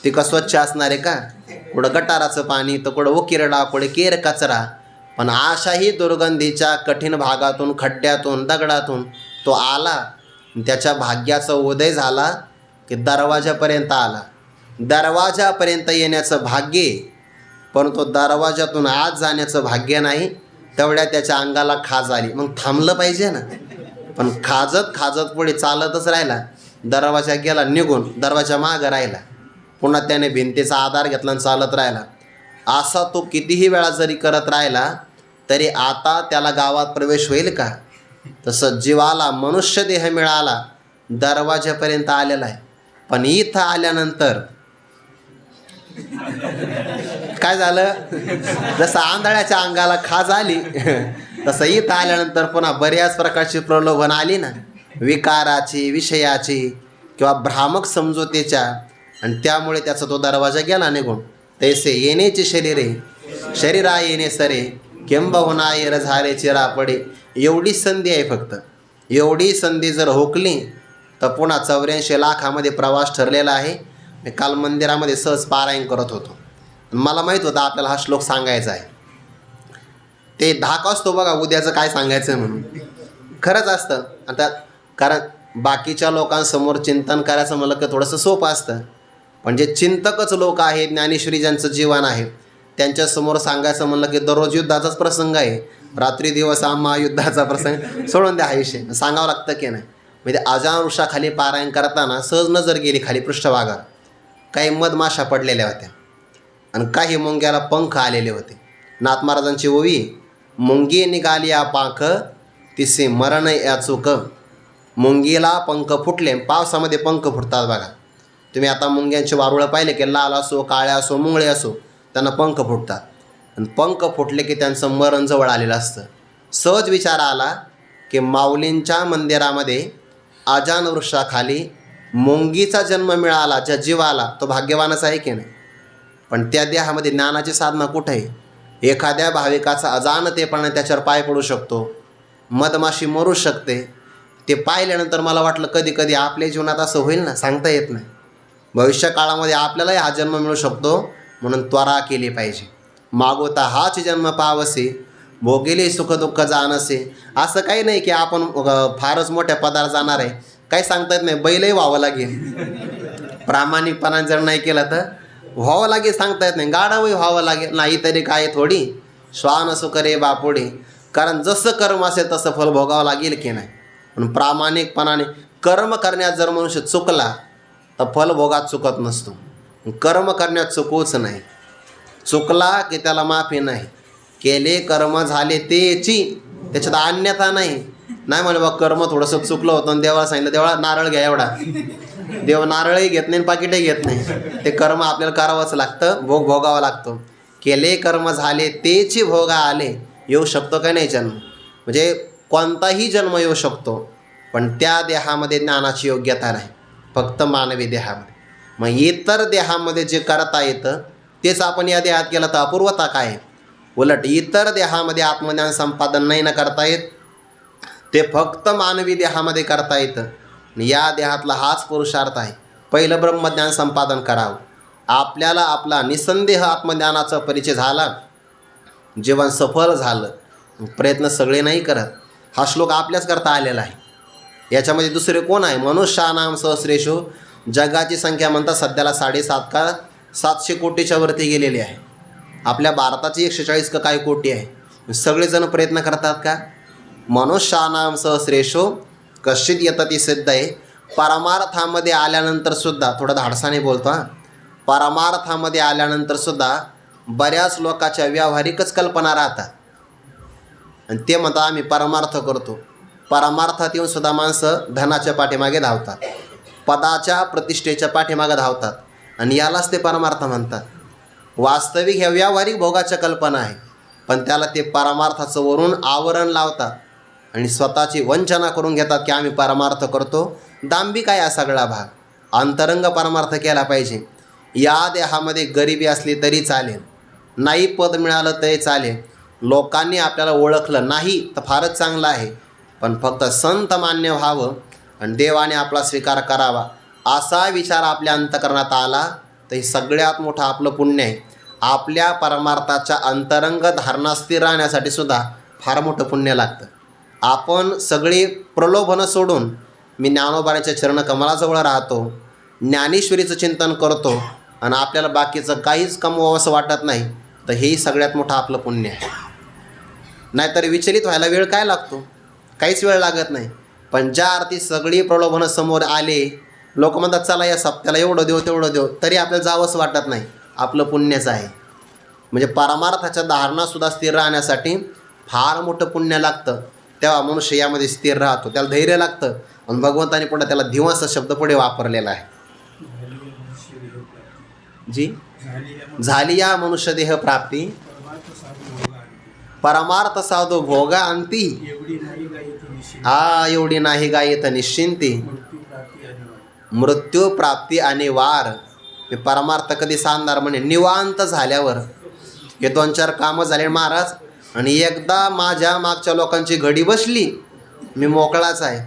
ती का स्वच्छ असणार आहे का? कुठं गटाराचं पाणी तर कुठं उकिरडा, कुठे केर कचरा. पण अशाही दुर्गंधीच्या कठीण भागातून, खड्ड्यातून, दगडातून तो आला. त्याच्या भाग्याचा उदय झाला की दरवाजापर्यंत आला. दरवाजापर्यंत येण्याचं भाग्य, परंतु दरवाजातून आत जाण्याचं भाग्य नाही. तेवढ्या त्याच्या अंगाला खाज आली. मग थांबलं पाहिजे ना, पण खाजत पुढे चालतच राहिला. दरवाजा गेला निघून, दरवाजा मागं राहिला. पुन्हा त्याने भिंतीचा आधार घेतला आणि चालत राहिला. असा तो कितीही वेळा जरी करत राहिला तरी आता त्याला गावात प्रवेश होईल का? तसं जीवाला मनुष्य देह मिळाला, दरवाजापर्यंत आलेला आहे. पण इथं आल्यानंतर काय झालं, जसं आंधळ्याच्या अंगाला खाज आली तसं इथं आल्यानंतर पुन्हा बऱ्याच प्रकारची प्रलोभन आली ना, विकाराची, विषयाची किंवा भ्रामक समजुतीच्या. आणि त्यामुळे त्याचा तो दरवाजा गेला निघून. तैसे येण्याचे शरीरा येणे सरे किंबहुना येर झारे चिरा पडे. एवढी संधी आहे फक्त. एवढी संधी जर हुकली तर पुन्हा 84 लाखामध्ये प्रवास ठरलेला आहे. मी काल मंदिरामध्ये सहज पारायण करत होतो. मला माहीत होतं आपल्याला हा श्लोक सांगायचा आहे. ते धाक असतो बघा उद्याचं काय सांगायचं म्हणून. खरंच असतं. आता कारण बाकीच्या लोकांसमोर चिंतन करायचं म्हणलं की थोडंसं सोपं असतं, पण जे चिंतकच लोक आहेत, ज्ञानेश्वरी ज्यांचं जीवन आहे, त्यांच्यासमोर सांगायचं म्हणलं की दररोज युद्धाचाच प्रसंग आहे. रात्री दिवस आम्हा युद्धाचा प्रसंग सोडून द्या, हा विषय सांगावं लागतं की नाही. म्हणजे अजानवृक्षाखाली पारायण करताना सहज नजर गेली खाली पृष्ठभागावर, काही मधमाशा पडलेल्या होत्या आणि काही मुंग्याला पंख आलेले होते. नाथ महाराजांची ओवी, मुंगी निघाली या पाख तिसे मरण याचूक. मुंगीला पंख फुटले. पावसामध्ये पंख फुटतात बघा. तुम्ही आता मुंग्यांचे वारुळं पाहिले की लाल असो, काळ्या असो, मुंगळे असो, त्यांना पंख फुटतात. आणि पंख फुटले की त्यांचं मरण जवळ आलेलं असतं. सहज विचार आला की माऊलींच्या मंदिरामध्ये आजान वृक्षाखाली मुंगीचा जन्म मिळाला, ज्या जीवाला, तो भाग्यवानच आहे की नाही. पण त्या देहामध्ये ज्ञानाची साधना कुठे आहे? एखाद्या भाविकाचा अजाणतेपणा त्याच्यावर पाय पडू शकतो, मधमाशी मरू शकते. ते पाहिल्यानंतर मला वाटलं कधी कधी आपल्या जीवनात असं होईल ना, सांगता येत नाही. भविष्य काळामध्ये आपल्यालाही हा जन्म मिळू शकतो, म्हणून त्वरा केली पाहिजे. मागोता हाच जन्म पावसे, भोगेले सुखदुःख जाणसे. असं काही नाही की आपण फारच मोठ्या पदावर जाणार आहे, काही सांगता येत नाही. बैलही व्हावं लागेल, प्रामाणिकपणा जर नाही केला तर व्हावं लागेल, सांगता येत नाही. गाढवही व्हावं लागेल, नाही तरी काय थोडी श्वान सुकरे बापुडे. कारण जसं कर्म असेल तसं फल भोगावं लागेल की नाही. पण प्रामाणिकपणाने कर्म करण्यात जर मनुष्य चुकला तर फल भोगात चुकत नसतो. कर्म करण्यात चुकवूच नाही. चुकला की त्याला माफी नाही. केले कर्म झाले तेची, त्याच्यात अन्यथा नाही. नाही म्हणे बा कर्म थोडंसं चुकलं होतं आणि देवाला सांगितलं, देवाला नारळ घ्या एवढा. देव नारळही घेत नाही, पाकिटही घेत नाही. ते कर्म आपल्याला करावंच लागतं, भोग भोगावा लागतो. केले कर्म झाले तेची भोगा आले. येऊ शकतो का नाही जन्म? म्हणजे कोणताही जन्म येऊ शकतो, पण त्या देहामध्ये ज्ञानाची योग्यता नाही, फक्त मानवी देहामध्ये. मग इतर देहामध्ये जे करता येतं तेच आपण या देहात केलं तर अपूर्वता काय? उलट इतर देहामध्ये आत्मज्ञान संपादन नाही ना करता येत, ते फक्त मानवी देहामध्ये करता येतं. या देहातला हाच पुरुषार्थ आहे. पहिलं ब्रह्मज्ञान संपादन करावं. आपल्याला आपला निसंदेह आत्मज्ञानाचा परिचय झाला, जीवन सफल झालं. प्रयत्न सगळे नाही करत. हा श्लोक आपल्याच करता आलेला आहे. याच्यामध्ये दुसरे कोण आहे? मनुष्यानाम सहस्रेषु. जगाची संख्या म्हणतात सध्याला 7.5 का 700 कोटीच्या वरती गेलेली आहे. आपल्या भारताची 140 का काही कोटी आहे. सगळेजण प्रयत्न करतात का? मनुष्यानाम सहस्रेषु कश्चित यतती सिद्धये. परमार्थामध्ये आल्यानंतर सुद्धा, थोडं धाडसाने बोलतो हां, परमार्थामध्ये आल्यानंतर सुद्धा बऱ्याच लोकांच्या व्यावहारिकच कल्पना राहतात आणि ते म्हणतात आम्ही परमार्थ करतो. परमार्थात येऊन सुद्धा माणसं धनाच्या पाठीमागे धावतात, पदाच्या प्रतिष्ठेच्या पाठीमागे धावतात आणि यालाच ते परमार्थ म्हणतात. वास्तविक ह्या व्यावहारिक भोगाच्या कल्पना आहे, पण त्याला ते परमार्थाचं वरून आवरण लावतात आणि स्वतःची वंचना करून घेतात की आम्ही परमार्थ करतो. दांभिक आहे हा सगळा भाग. अंतरंग परमार्थ केला पाहिजे. या देहामध्ये गरिबी असली तरी चालेल, नाही पद मिळालं तरी चालेल, लोकांनी आपल्याला ओळखलं नाही तर फारच चांगलं आहे, पण फक्त संत मान्य व्हावं आणि देवाने आपला स्वीकार करावा असा विचार आपल्या अंतकरणात आला तर हे सगळ्यात मोठं आपलं पुण्य आहे. आपल्या परमार्थाच्या अंतरंग धारणा स्थिर राहण्यासाठी सुद्धा फार मोठं पुण्य लागतं. आपण सगळी प्रलोभनं सोडून मी ज्ञानोबाच्या चरणकमलाजवळ राहतो, ज्ञानेश्वरीचं चिंतन करतो आणि आपल्याला बाकीचं काहीच कमवावंसं वाटत नाही, तर हेही सगळ्यात मोठं आपलं पुण्य आहे. नाहीतर विचलित व्हायला वेळ काय लागतो? काहीच वेळ लागत नाही. पण ज्या अर्थी सगळी प्रलोभनं समोर आले, लोक म्हणतात चला या सप्त्याला एवढं देऊ तेवढं देऊ, तरी आपल्याला जावंच वाटत नाही, आपलं पुण्यच आहे. म्हणजे परमार्थाच्या धारणासुद्धा स्थिर राहण्यासाठी फार मोठं पुण्य लागतं. तेव्हा मनुष्य यामध्ये स्थिर राहतो. त्याला धैर्य लागतं आणि भगवंताने पुढे त्याला धिवंस शब्द पुढे वापरलेला आहे. जी झाली या मनुष्य देह प्राप्ती, परमार्थ साधू भोगा अंती. एवढी नाही गायत निश्चिंती, मृत्यू प्राप्ती आणि वार. मी परमार्थ कधी सांगणार म्हणे निवांत झाल्यावर. हे 2-4 कामं झाले महाराज आणि एकदा माझ्या मागच्या लोकांची घडी बसली, मी मोकळाच आहे.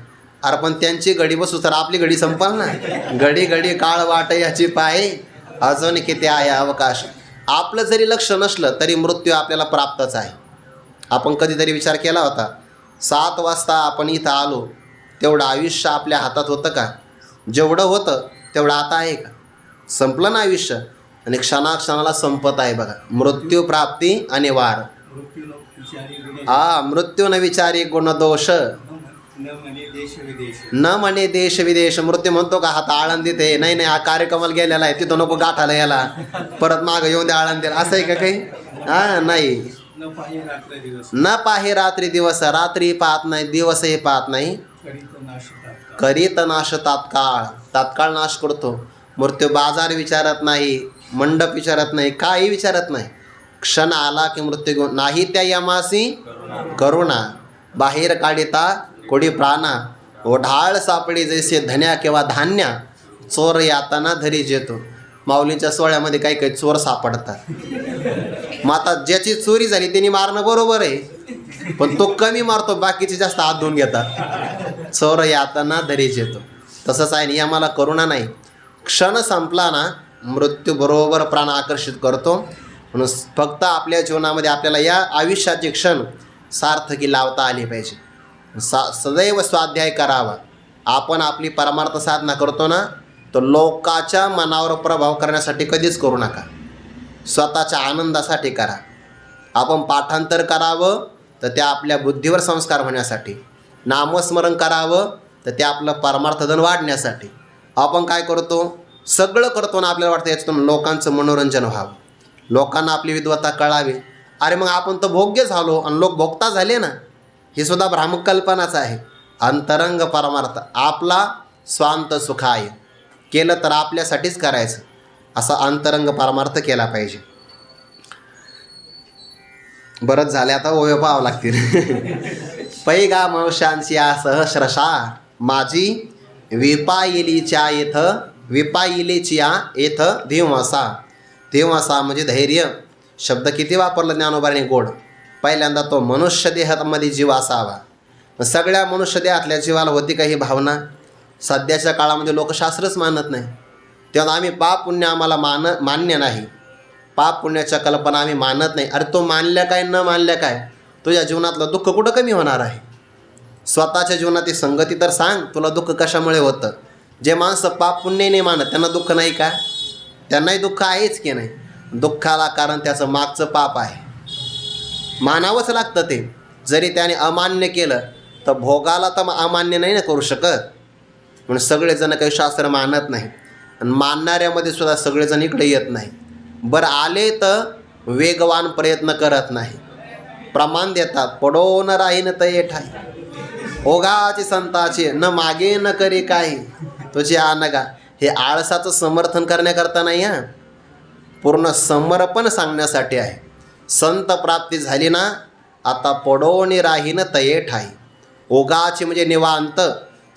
अरे पण त्यांची घडी बसू तर आपली घडी संपाल ना. घडी घडी काळ वाट याची पाय, अजून किती आहे अवकाश. आपलं जरी लक्ष नसलं तरी मृत्यू आपल्याला प्राप्तच आहे. आपण कधीतरी विचार केला होता, 7 वाजता आपण इथं आलो, तेवढं आयुष्य आपल्या हातात होतं का? जेवढं होतं तेवढं आता आहे का? संपलं ना आयुष्य आणि क्षणाक्षणाला संपत आहे बघा. मृत्यू प्राप्ती आणि वार. मृत्यू न विचारी गुणदोष, न म्हणे देश विदेश. मृत्यू म्हणतो का हात आळंदीत आहे, नाही नाही हा कार्यक्रमाला गेलेला आहे, तिथं नको गाठाला याला, परत मागं येऊन द्या आळंदीला, असं आहे का काही? नाही. न पाहे रात्री दिवस, रात्री पाहत नाही, दिवसही पाहत नाही. करीत नाश तात्काळ, तात्काळ नाश करतो. मृत्यू बाजार विचारत नाही, मंडप विचारत नाही, काही विचारत नाही. क्षण आला की मृत्यू घेऊन, नाही त्या यमासी करुणा. बाहेर काढिता कोडी प्राणा, ओढाळ सापडी जैसे धन्या किंवा धान्य, चोर यातना धरी जेतो. माऊलींच्या सोहळ्यामध्ये काही काही चोर सापडतात. मग आता ज्याची चोरी झाली त्यांनी मारणं बरोबर आहे, पण तो कमी मारतो, बाकीचे जास्त हात धुवून घेतात. चोर यातना धरी जेतो. तसंच आहे, नियमाला करुणा नाही. क्षण संपला ना मृत्यू बरोबर प्राण आकर्षित करतो. म्हणून फक्त आपल्या जीवनामध्ये आपल्याला या आयुष्याचे क्षण सार्थकी लावता आली पाहिजे. सदैव स्वाध्याय करावा. आपण आपली परमार्थ साधना करतो ना, तर लोकाच्या मनावर प्रभाव करण्यासाठी कधीच करू नका, स्वतःच्या आनंदासाठी करा. आपण पाठांतर करावं तर ते आपल्या बुद्धीवर संस्कार होण्यासाठी, नामस्मरण करावं तर ते आपलं परमार्थधन वाढण्यासाठी. आपण काय करतो, सगळं करतो ना, आपल्याला वाटतं याच्यातून लोकांचं मनोरंजन व्हावं, लोकांना आपली विद्वत्ता कळावी. अरे मग आपण तर भोग्य झालो आणि लोक भोगता झाले ना, ही सुद्धा भ्रामक कल्पनाच आहे. अंतरंग परमार्थ आपला स्वांत सुखाय, केलं तर आपल्यासाठीच करायचं, असा अंतरंग परमार्थ केला पाहिजे. बरंच झाले, आता ओव्या पाहावं लागतील. पैगा मवशांच्या सहस्रशा माझी विपाइलीच्या येथ धिवसा. धिवसा म्हणजे धैर्य. शब्द किती वापरला ज्ञानोबाने गोड. पहिल्यांदा तो मनुष्य देहामध्ये जीव असावा. सगळ्या मनुष्य देहातल्या जीवाला होती का ही भावना? सध्याच्या काळामध्ये लोक शास्त्रच मानत नाही. तेव्हा आम्ही पाप पुण्य आम्हाला मान्य नाही, पाप पुण्याच्या कल्पना आम्ही मानत नाही. अरे तो मानल्या काय न मानल्या काय, तुझ्या जीवनातलं दुःख कुठं कमी होणार आहे? स्वतःच्या जीवनातील संगती तर सांग, तुला दुःख कशामुळे होतं? जे माणसं पाप पुण्य नाही मानत त्यांना दुःख नाही का? त्यांनाही दुःख आहेच की नाही? दुःखाला कारण त्याचं मागचं पाप आहे, मानावंच लागतं ते. जरी त्याने अमान्य केलं तर भोगाला तर अमान्य नाही ना करू शकत. म्हणून सगळेजण काही शास्त्र मानत नाही, आणि मानणाऱ्यामध्ये सुद्धा सगळेजण इकडे येत नाही. बरं आले तर वेगवान प्रयत्न करत नाही, प्रमाण देतात. पडोन राहीन तये ठाई, ओघाची संताची न मागे न करे काही तुझी आनगा. हे आळसाचं समर्थन करण्याकरता नाही हां, पूर्ण समर्पण सांगण्यासाठी आहे. संत प्राप्ती झाली ना, आता पडोनी राहीन तये ठाई. ओघाची म्हणजे निवांत,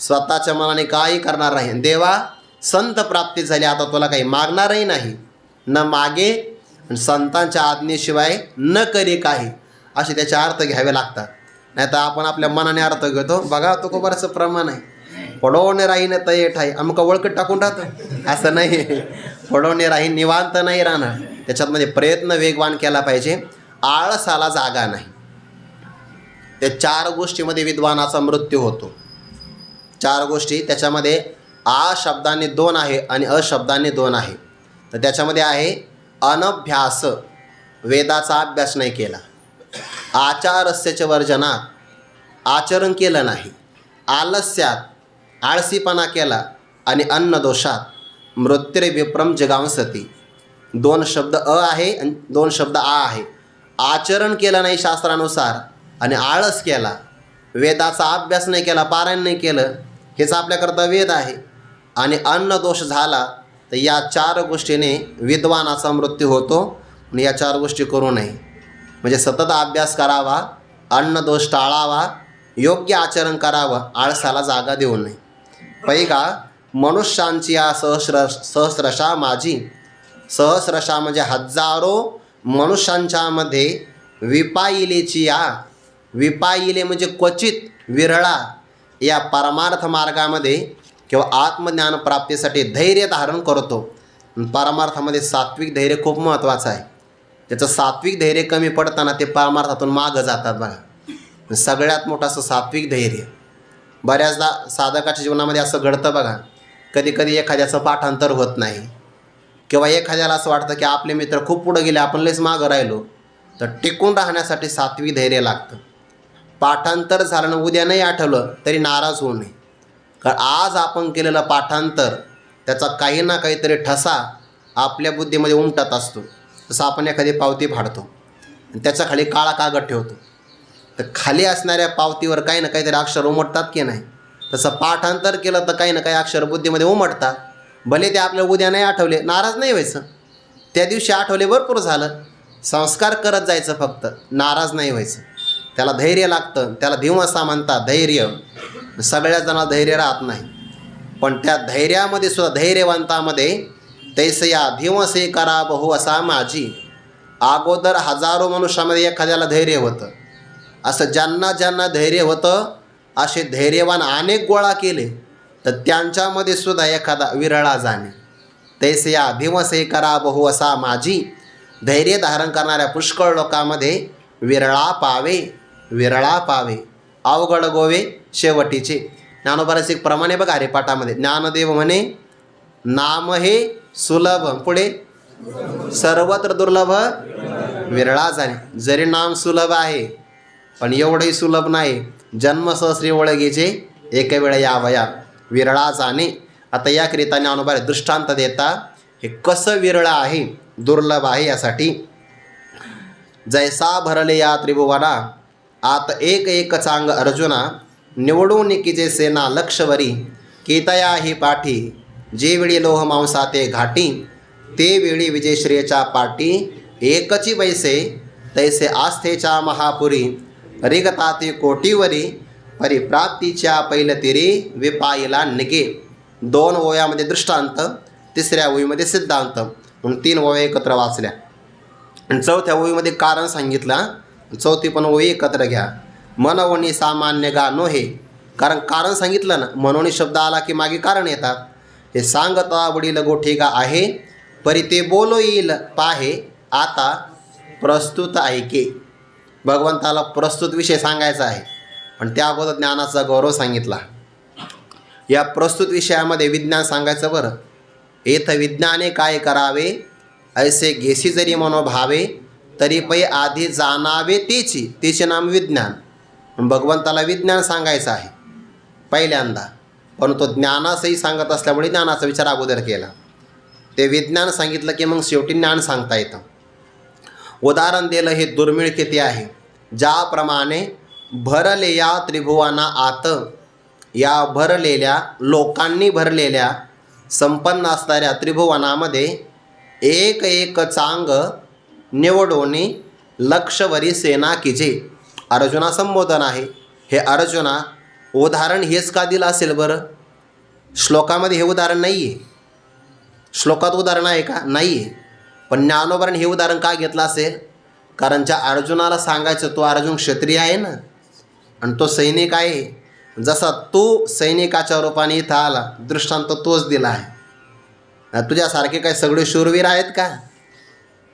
स्वतःच्या मनाने काही करणार नाही. देवा संत प्राप्ती झाली, आता तुला काही मागणारही नाही, न मागे, संतांच्या आज्ञेशिवाय न करी काही, असे त्याचे अर्थ घ्यावे लागतात. नाही तर आपण आपल्या मनाने अर्थ घेतो. बघा तुकोबाराचं प्रमाण आहे, पडोने राहीन तये ठाई, आमका वळकट टाकून राहतो, असं नाही. पडोने राहीन, निवांत नाही राहणार, त्याच्यामध्ये प्रयत्न वेगवान केला पाहिजे, आळसाला जागा नाही. त्या 4 गोष्टीमध्ये विद्वानाचा मृत्यू होतो. 4 गोष्टी त्याच्यामध्ये आ शब्दाने 2 आहे आणि अशब्दाने 2 आहे. तर त्याच्यामध्ये आहे अनभ्यास, वेदाचा अभ्यास नाही केला. आचारस्यच वर्जनात, आचरण केलं नाही. आलस्यात, आळसीपणा केला. आणि अन्नदोषात मृत्युर्विप्रम जगांसती. 2 शब्द अ आहे आणि 2 शब्द आ आहे. आचरण केलं नाही शास्त्रानुसार आणि आळस केला, वेदाचा अभ्यास नाही केला, पारायण नाही केलं, हेच आपल्याकरता वेद आहे, आणि अन्नदोष झाला, तर या 4 गोष्टीने विद्वानाचा मृत्यू होतो. आणि या 4 गोष्टी करू नये. म्हणजे सतत अभ्यास करावा, अन्नदोष टाळावा, योग्य आचरण करावं, आळसाला जागा देऊ नये. पैगा मनुष्यांची या सहस्रशा माझी. सहस्रशा म्हणजे हजारो मनुष्यांच्यामध्ये विपाइलेची या, विपाइले म्हणजे क्वचित, विरळा, या परमार्थ मार्गामध्ये किंवा आत्मज्ञान प्राप्तीसाठी धैर्य धारण करतो. परमार्थामध्ये सात्विक धैर्य खूप महत्त्वाचं आहे. त्याचं सात्विक धैर्य कमी पडताना ते परमार्थातून मागं जातात. बघा, सगळ्यात मोठं असं सात्विक धैर्य. बऱ्याचदा साधकाच्या जीवनामध्ये असं घडतं बघा, कधी कधी एखाद्याचं पाठांतर होत नाही, किंवा एखाद्याला असं वाटतं की आपले मित्र खूप पुढं गेले, आपण लयच मागं राहिलो. तर टिकून राहण्यासाठी 7वी धैर्य लागतं. पाठांतर झालं उद्या नाही आठवलं तरी नाराज होऊ नये, कारण आज आपण केलेलं पाठांतर त्याचा काही ना काहीतरी ठसा आपल्या बुद्धीमध्ये उमटत असतो. जसं आपण एखादी पावती फाडतो आणि त्याच्या खाली काळा कागद ठेवतो, तर खाली असणाऱ्या पावतीवर काही ना काहीतरी अक्षर उमटतात की नाही, तसं पाठांतर केलं तर काही ना काही अक्षर बुद्धीमध्ये उमटतात. भले ते आपल्याला उद्या नाही आठवले, नाराज नाही व्हायचं. त्या दिवशी आठवले भरपूर झालं, संस्कार करत जायचं, फक्त नाराज नाही व्हायचं. त्याला धैर्य लागतं. त्याला धिवसा म्हणतात, धैर्य. सगळ्या जणांना धैर्य राहत नाही, पण त्या धैर्यामध्ये सुद्धा धैर्यवंतामध्ये तैसया धिवसे करा बहु असा माझी. अगोदर हजारो मनुष्यामध्ये एखाद्याला धैर्य होतं. असं ज्यांना ज्यांना धैर्य होतं असे धैर्यवान अनेक गोळा केले, तर त्यांच्यामध्ये सुद्धा एखादा विरळा जाणे. तैसया धिवसे करा बहु असा माझी. धैर्य धारण करणाऱ्या पुष्कळ लोकांमध्ये विरळा पावे, विरळा पावे, अवघड गोवे शेवटीचे. ज्ञानोबाराचे एक प्रमाणे बघा हरिपाठामध्ये, ज्ञानदेव म्हणे नाम हे सुलभ, पुढे सर्वत्र दुर्लभ विरळा जाणे. जरी नाम सुलभ आहे पण एवढंही सुलभ नाही. जन्मसहस्री ओळखीचे एक वेळ यावया, विरळा जाणे. आता याकरिता ज्ञानोबारे दृष्टांत देता, हे कसं विरळ आहे, दुर्लभ आहे. यासाठी जैसा भरले या त्रिभुवना, आत एक एक चांग अर्जुना, निवडून निकीजे सेना लक्षवरी, केतया ही पाठी, जे वेळी लोह मांसा ते घाटी, ते वेळी विजयश्रेयच्या पाठी, एकची वैसे तैसे आस्थेच्या महापुरी, रिगताती कोटीवरी, परिप्राप्तीच्या पैलतिरी, विपाईला निगे. 2 ओव्यामध्ये दृष्टांत, 3ऱ्या ओवीमध्ये सिद्धांत, म्हणून 3 ओव्या एकत्र वाचल्या. आणि 4थ्या ओवीमध्ये कारण सांगितलं. 4थी पण ओवी एकत्र घ्या. मनवणी सामान्य गा नोहे, कारण सांगितलं ना, मनवणी शब्द आला की मागे कारण येतात. हे सांगता वडील गोठी गा आहे, परी ते बोलो येईल पाहे, आता प्रस्तुत ऐके. भगवंताला प्रस्तुत विषय सांगायचा आहे, पण त्या अगोदर ज्ञानाचा गौरव सांगितला. या प्रस्तुत विषयामध्ये विज्ञान सांगायचं. बरं, येथ विज्ञाने काय करावे, ऐसे घेसी जरी मनोभावे, तरी पै आधी जाणावे तिचे नाम विज्ञान. भगवंताला विज्ञान सांगायचं आहे पहिल्यांदा, परंतु ज्ञानासही सांगत असल्यामुळे ज्ञानाचा विचार अगोदर केला. ते विज्ञान सांगितलं की मग शेवटी ज्ञान सांगता येतं. उदाहरण दिलं हे दुर्मिळ किती आहे. ज्याप्रमाणे भरले या त्रिभुवना आत, या भरलेल्या लोकांनी भरलेल्या संपन्न असणाऱ्या त्रिभुवनामध्ये एक एक चांग निवडोनी लक्षवरी सेना कीजे. अर्जुना संबोधन आहे. हे अर्जुना, उदाहरण हेच का दिलं असेल बरं? श्लोकामध्ये हे उदाहरण नाही आहे. श्लोकात उदाहरण आहे का? नाही आहे. पण ज्ञानोबाने हे उदाहरण का घेतलं असेल? कारण ज्या अर्जुनाला सांगायचं, तो अर्जुन क्षत्रिय आहे ना, आणि तो सैनिक आहे. जसा तू सैनिकाच्या रूपाने इथं आला, दृष्टांत तोच दिला आहे. तुझ्यासारखे काय सगळे शूरवीर आहेत का?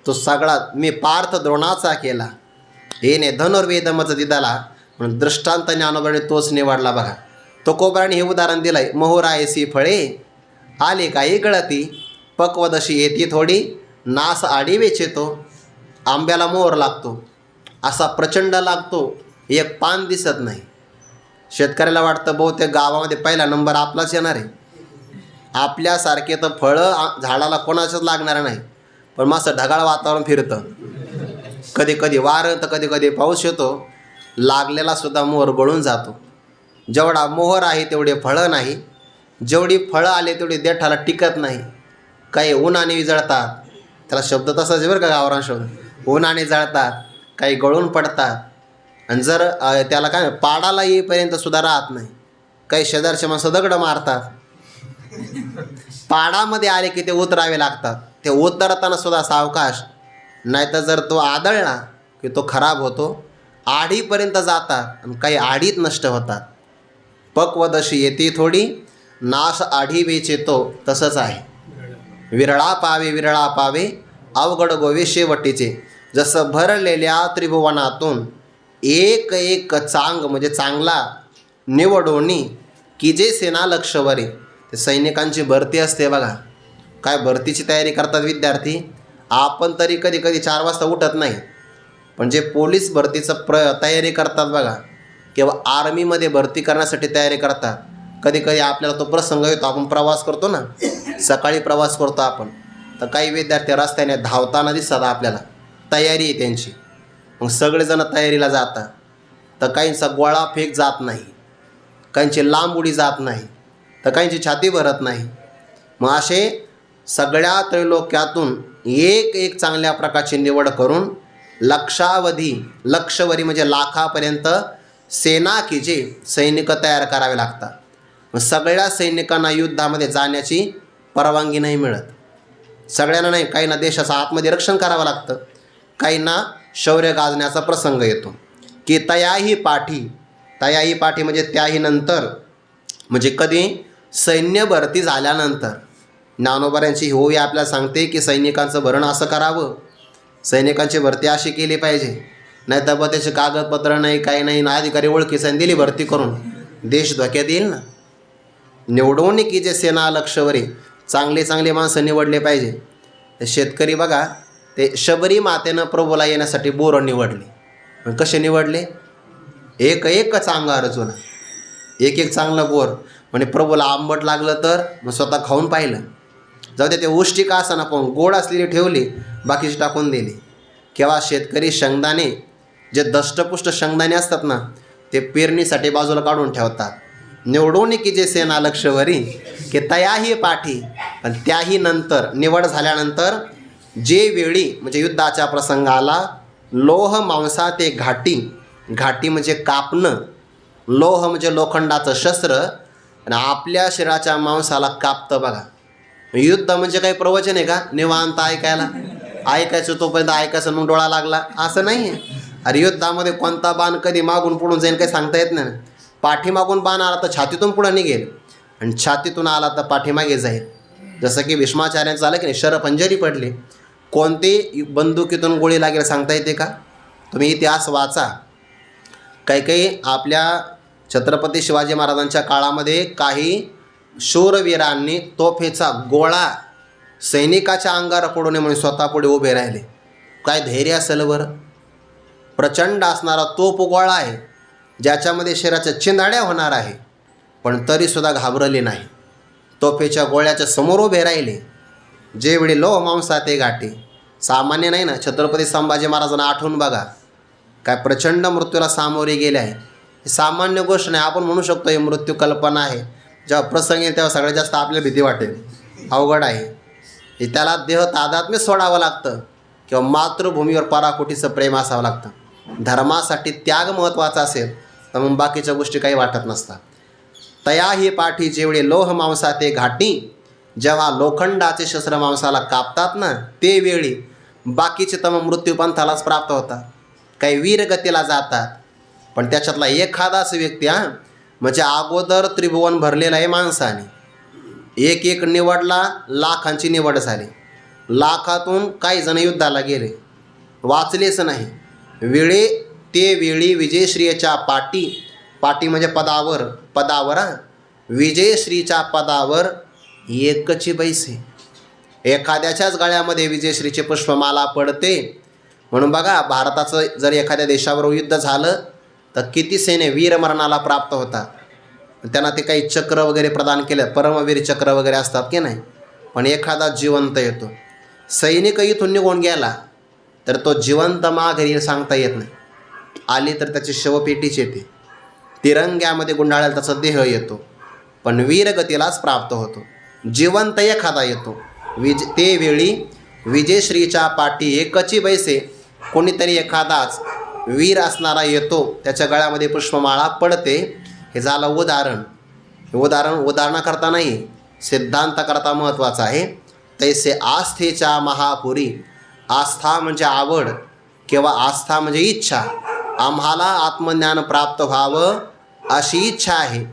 तो सगळा मी पार्थ द्रोणाचा केला, येणे धनुर्वेदमच दिदाला, म्हणून दृष्टांत ज्ञानोबाने तोच निवडला. बघा, तो कोबराने हे उदाहरण दिलं आहे. मोहरायसी फळे आले काही गळती, पक्वदशी येती थोडी, नास आडी वेचेतो. आंब्याला मोहर लागतो, असा प्रचंड लागतो, एक पान दिसत नाही. शेतकऱ्याला वाटतं बहुतेक गावामध्ये पहिला नंबर आपलाच येणार आहे. आपल्यासारखे तर फळं झाडाला कोणाचंच लागणार नाही. पण मस्त ढगाळ वातावरण फिरतं, कधी कधी वारं तर कधी कधी पाऊस येतो, लागलेला सुद्धा मोहर गळून जातो. जेवढा मोहर आहे तेवढे फळं नाही, जेवढी फळं आले तेवढी देठाला टिकत नाही. काही उन्हाने जळतात, त्याला शब्द तसाच आहे बरं का, गावरान शब्द. उन्हाने जळतात, काही गळून पडतात, आणि जर त्याला काय पाडाला येईपर्यंत सुद्धा राहत नाही. काही शेजारचे माणसं दगडं मारतात, पाडामध्ये आले की ते उतरावे लागतात. ते उतरताना सुद्धा सावकाश, नाहीतर जर तो आदळला की तो खराब होतो. आढीपर्यंत जातात आणि काही आढीत नष्ट होतात. पक्वदशी येते थोडी, नाश आढी वेचेतो. तसंच आहे. विरळा पावे, विरळा पावे, अवघड गोवे शेवटीचे. जसं भरलेल्या त्रिभुवनातून एक एक चांग म्हणजे चांगला निवडोनी, की जे सेना लक्षवरी. ते सैनिकांची भरती असते बघा. काय भरतीची तयारी करतात विद्यार्थी. आपण तरी कधी कधी 4 वाजता उठत नाही, पण जे पोलीस भरतीचं तयारी करतात बघा, किंवा आर्मीमध्ये भरती करण्यासाठी तयारी करतात, कधी कधी आपल्याला तो प्रसंग येतो, आपण प्रवास करतो ना, सकाळी प्रवास करतो आपण, तर काही विद्यार्थी रस्त्याने धावताना दिसतात आपल्याला, तयारी आहे त्यांची. मग सगळेजण तयारीला जातात, तर काहींचा गोळा फेक जात नाही, काहींची लांब उडी जात नाही, तर काहींची छाती भरत नाही. मग असे सगळ्या त्रैलोक्यातून एक एक चांगल्या प्रकारची निवड करून लक्षवरी म्हणजे लाखापर्यंत सेना की जे सैनिक तयार करावे लागतात. मग सगळ्या सैनिकांना युद्धामध्ये जाण्याची परवानगी नाही मिळत, सगळ्यांना नाही. काहींना देशाचं आतमध्ये रक्षण करावं लागतं, काहींना शौर्य गाजण्याचा प्रसंग येतो. की तयाही पाठी म्हणजे त्याही नंतर, म्हणजे कधी सैन्य भरती झाल्यानंतर. ज्ञानोबांची होळी आपल्याला सांगते की सैनिकांचं भरण असं करावं, सैनिकांची भरती अशी केली पाहिजे, नाही तर बा त्याचे कागदपत्र नाही, काही नाही ना, अधिकारी ओळखीचा दिली भरती करून, देश धोक्यात येईल ना. निवडणुकीचे सेना लक्षवरी चांगले माणसं निवडले पाहिजे. शेतकरी बघा, ते शबरी मातेनं प्रभूला येण्यासाठी बोरं निवडले. कसे निवडले? एक चांगला अर्जुन, एक चांगलं बोर. म्हणजे प्रभूला आंबट लागलं तर मग स्वतः खाऊन पाहिलं, जाऊ दे ते उष्टी का असं ना, पण गोड असलेली ठेवली, बाकीची टाकून दिली. किंवा शेतकरी शेंगदाणे, जे दष्टपुष्ट शेंगदाणे असतात ना, ते पेरणीसाठी बाजूला काढून ठेवतात. निवडणुकीचे सेना लक्षवरी की तयाही पाठी. पण त्याही नंतर, निवड झाल्यानंतर जे वेळी म्हणजे युद्धाच्या प्रसंगाला लोह मांसा ते घाटी म्हणजे कापणं, लोह म्हणजे लोखंडाचं शस्त्र, आणि आपल्या शरीराच्या मांसाला कापतं बघा. युद्ध म्हणजे काही प्रवचन आहे का निवांत ऐकायचं तोपर्यंत ऐकायचं, मग डोळा लागला असं नाही आहे. अरे युद्धामध्ये कोणता बाण कधी मागून पुढून जाईल काही सांगता येत नाही. पाठीमागून बाण आला तर छातीतून पुढं निघेल, आणि छातीतून आला तर पाठीमागे जाईल. जसं की भीष्माचार्यांचं झालं की नाही, शरपंजरी पडली, कोणती बंदुकीतून गोळी लागेल सांगता येते का? तुम्ही इतिहास वाचा. काही आपल्या छत्रपती शिवाजी महाराजांच्या काळामध्ये काही शूरवीरांनी तोफेचा गोळा सैनिकाच्या अंगावर पडू नये म्हणून स्वतः पुढे उभे राहिले. काय धैर्य असेल बरं. प्रचंड असणारा तोफ गोळा आहे, ज्याच्यामध्ये शरीराच्या चिंधाड्या होणार आहे, पण तरीसुद्धा घाबरले नाही. तोफेच्या गोळ्याच्या समोर उभे राहिले. जे वेळी लोह मांसा ते घाटी, सामान्य नाही ना. छत्रपती संभाजी महाराजांना आठवून बघा, काय प्रचंड मृत्यूला सामोरे गेले आहे. सामान्य गोष्ट नाही. आपण म्हणू शकतो ही मृत्यू कल्पना आहे, जेव्हा प्रसंग येईल तेव्हा सगळ्यात जास्त आपल्याला भीती वाटेल, अवघड आहे. त्याला देह तादात्म्य सोडावं लागतं, किंवा मातृभूमीवर पराकोटीचं प्रेम असावं लागतं. धर्मासाठी त्याग महत्त्वाचा असेल तर मग बाकीच्या गोष्टी काही वाटत नसतात. तयाही पाठी जेवढे लोह मांसा ते घाटी, जेव्हा लोखंडाचे शस्त्र मांसाला कापतात ना, ते वेळी बाकीचे तम मृत्यूपंथालाच प्राप्त होतात. काही वीरगतीला जातात, पण त्याच्यातला एखादाच व्यक्ती म्हणजे अगोदर त्रिभुवन भरलेला आहे माणसाने, एक निवडला, लाखांची निवड झाली, लाखातून काही जण युद्धाला गेले, वाचलेच नाही. वेळी विजयश्रीच्या पाटी म्हणजे पदावर विजयश्रीच्या पदावर एकची बैसे. एखाद्याच्याच गळ्यामध्ये विजयश्रीचे पुष्पमाला पडते. म्हणून बघा, भारताचं जर एखाद्या देशावर युद्ध झालं तर किती सैन्य वीरमरणाला प्राप्त होतात. त्यांना ते काही चक्र वगैरे प्रदान केलं, परमवीर चक्र वगैरे असतात की नाही, पण एखादा जिवंत येतो. सैनिक इथून निघून गेला तर तो जिवंत माघारी सांगता येत नाही. आली तर त्याची शवपेटीच येते, तिरंग्यामध्ये गुंडाळायला त्याचा देह येतो, पण वीरगतीलाच प्राप्त होतो. जिवंत एखादा येतो, ते वेळी विजयश्रीच्या पाठी एकची बैसे, कोणीतरी एखादाच वीर असणारा येतो, त्याच्या गळ्यामध्ये पुष्पमाळा पडते. हे झालं उदाहरण. उदाहरणाकरता नाही, सिद्धांताकरता महत्त्वाचं आहे. तैसे आस्थेच्या महापुरी. आस्था म्हणजे आवड, किंवा आस्था म्हणजे इच्छा. आम्हाला आत्मज्ञान प्राप्त व्हावं अशी इच्छा आहे,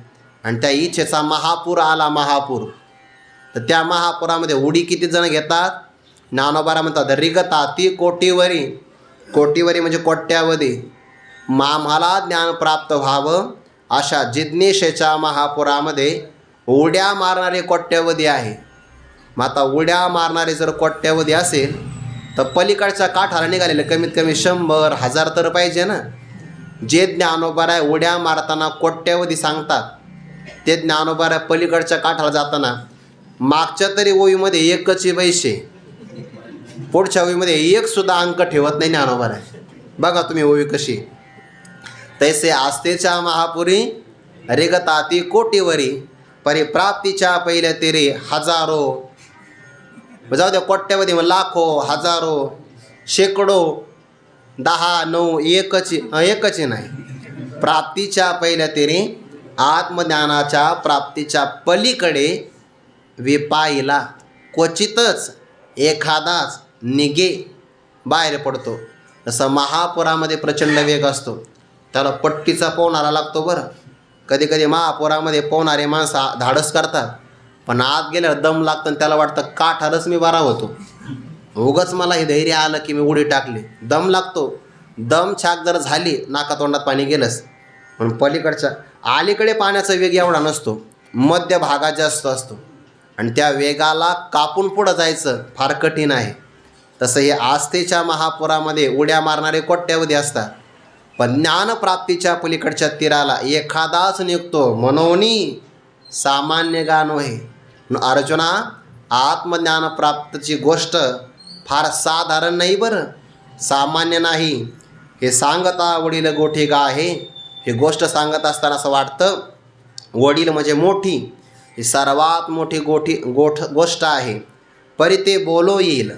आणि त्या इच्छेचा महापूर आला. महापूर, तर त्या महापुरामध्ये उडी किती जण घेतात? ज्ञानोबा म्हणतात रिगताती कोटीवरी म्हणजे कोट्यावधी. आम्हाला ज्ञान प्राप्त व्हावं अशा जिज्ञेशेच्या महापुरामध्ये उड्या मारणारे कोट्यवधी आहे. मग आता उड्या मारणारे जर कोट्यवधी असेल तर पलीकडच्या काठाला निघालेले कमीत कमी 100,000 तर पाहिजे ना. जे ज्ञानोबाराय उड्या मारताना कोट्यावधी सांगतात, ते ज्ञानोबाराय पलीकडच्या काठाला जाताना मागच्या तरी ओवीमध्ये एकच पैसे, पुढच्या ओवीमध्ये एक सुद्धा अंक ठेवत नाही ज्ञानोबाराय. बघा तुम्ही ओवी कशी. तैसे आस्तेच्या महापुरी रेगताती कोटीवरी, परिप्राप्तीच्या पहिल्या तेरे हजारो. जाऊ द्या कोट्यावधी मग लाखो, हजारो, शेकडो, 10, 9 एकच नाही. प्राप्तीच्या पहिल्या तेरे आत्मज्ञानाच्या प्राप्तीच्या पलीकडे विपाईला क्वचितच एखादाच निगे बाहेर पडतो. जसं महापुरामध्ये प्रचंड वेग असतो, त्याला पट्टीचा पोहणारा लागतो बरं. कधी कधी महापुरामध्ये पोहणारे माणसं धाडस करतात, पण आत गेल्यावर दम लागतं आणि त्याला वाटतं काठारच मी बरा होतो. उगाच मला हे धैर्य आलं की मी उडी टाकली. दम लागतो. दम छाक जर झाली नाका तोंडात पाणी गेलंच. पण पलीकडच्या अलीकडे पाण्याचा वेग एवढा नसतो, मध्य भागात जास्त असतो आणि त्या वेगाला कापून पुढं जायचं फार कठीण आहे. तसं हे आस्थेच्या महापुरामध्ये उड्या मारणारे कोट्यावधी असतात, पण ज्ञानप्राप्तीच्या पलीकडच्या तीराला एखादाच निघतो. मनोनी सामान्य गान आहे. अर्जुना, आत्मज्ञानप्राप्तीची गोष्ट फार साधारण नाही बरं, सामान्य नाही. हे सांगता वडील गोठी गा आहे. ही गोष्ट सांगत असताना असं वाटतं वडील म्हणजे मोठी, ही सर्वात मोठी गोष्ट आहे. परी ते बोलो येईल,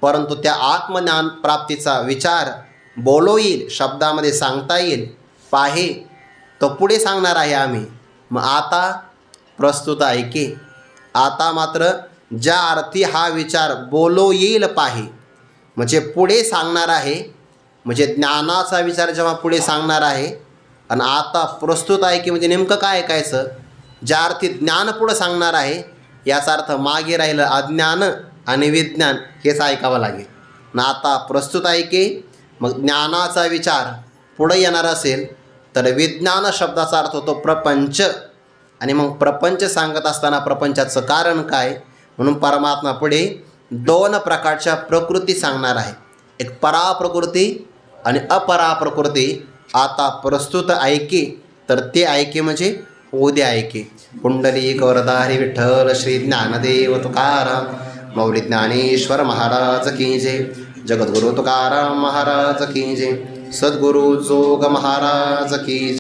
परंतु त्या आत्मज्ञान प्राप्तीचा विचार बोलो येईल, शब्दामध्ये सांगता येईल. पाहे तो पुढे सांगणार आहे आम्ही. मग आता प्रस्तुत आहे की आता मात्र ज्या अर्थी हा विचार बोलो येईल पाहे म्हणजे पुढे सांगणार आहे, म्हणजे ज्ञानाचा विचार जेव्हा पुढे सांगणार आहे. आणि आता प्रस्तुत आहे की म्हणजे नेमकं काय ऐकायचं. ज्या अर्थी ज्ञान पुढं सांगणार आहे याचा अर्थ मागे राहिलं अज्ञान आणि विज्ञान हेच ऐकावं लागेल. आणि आता प्रस्तुत आहे की मग ज्ञानाचा विचार पुढं येणार असेल तर विज्ञान शब्दाचा अर्थ होतो प्रपंच. आणि मग प्रपंच सांगत असताना प्रपंचाचं कारण काय, म्हणून परमात्मा पुढे 2 प्रकारच्या प्रकृती सांगणार आहे. एक पराप्रकृती आणि अपराप्रकृती. आता प्रस्तुत ऐके तर ते ऐके म्हणजे उद्या ऐके. पुंडलिक वरदारी विठ्ठल श्री ज्ञानदेव तुकाराम मौली ज्ञानेश्वर महाराज की जय. जगद्गुरु तुकाराम महाराज की जय. सद्गुरु जोग महाराज की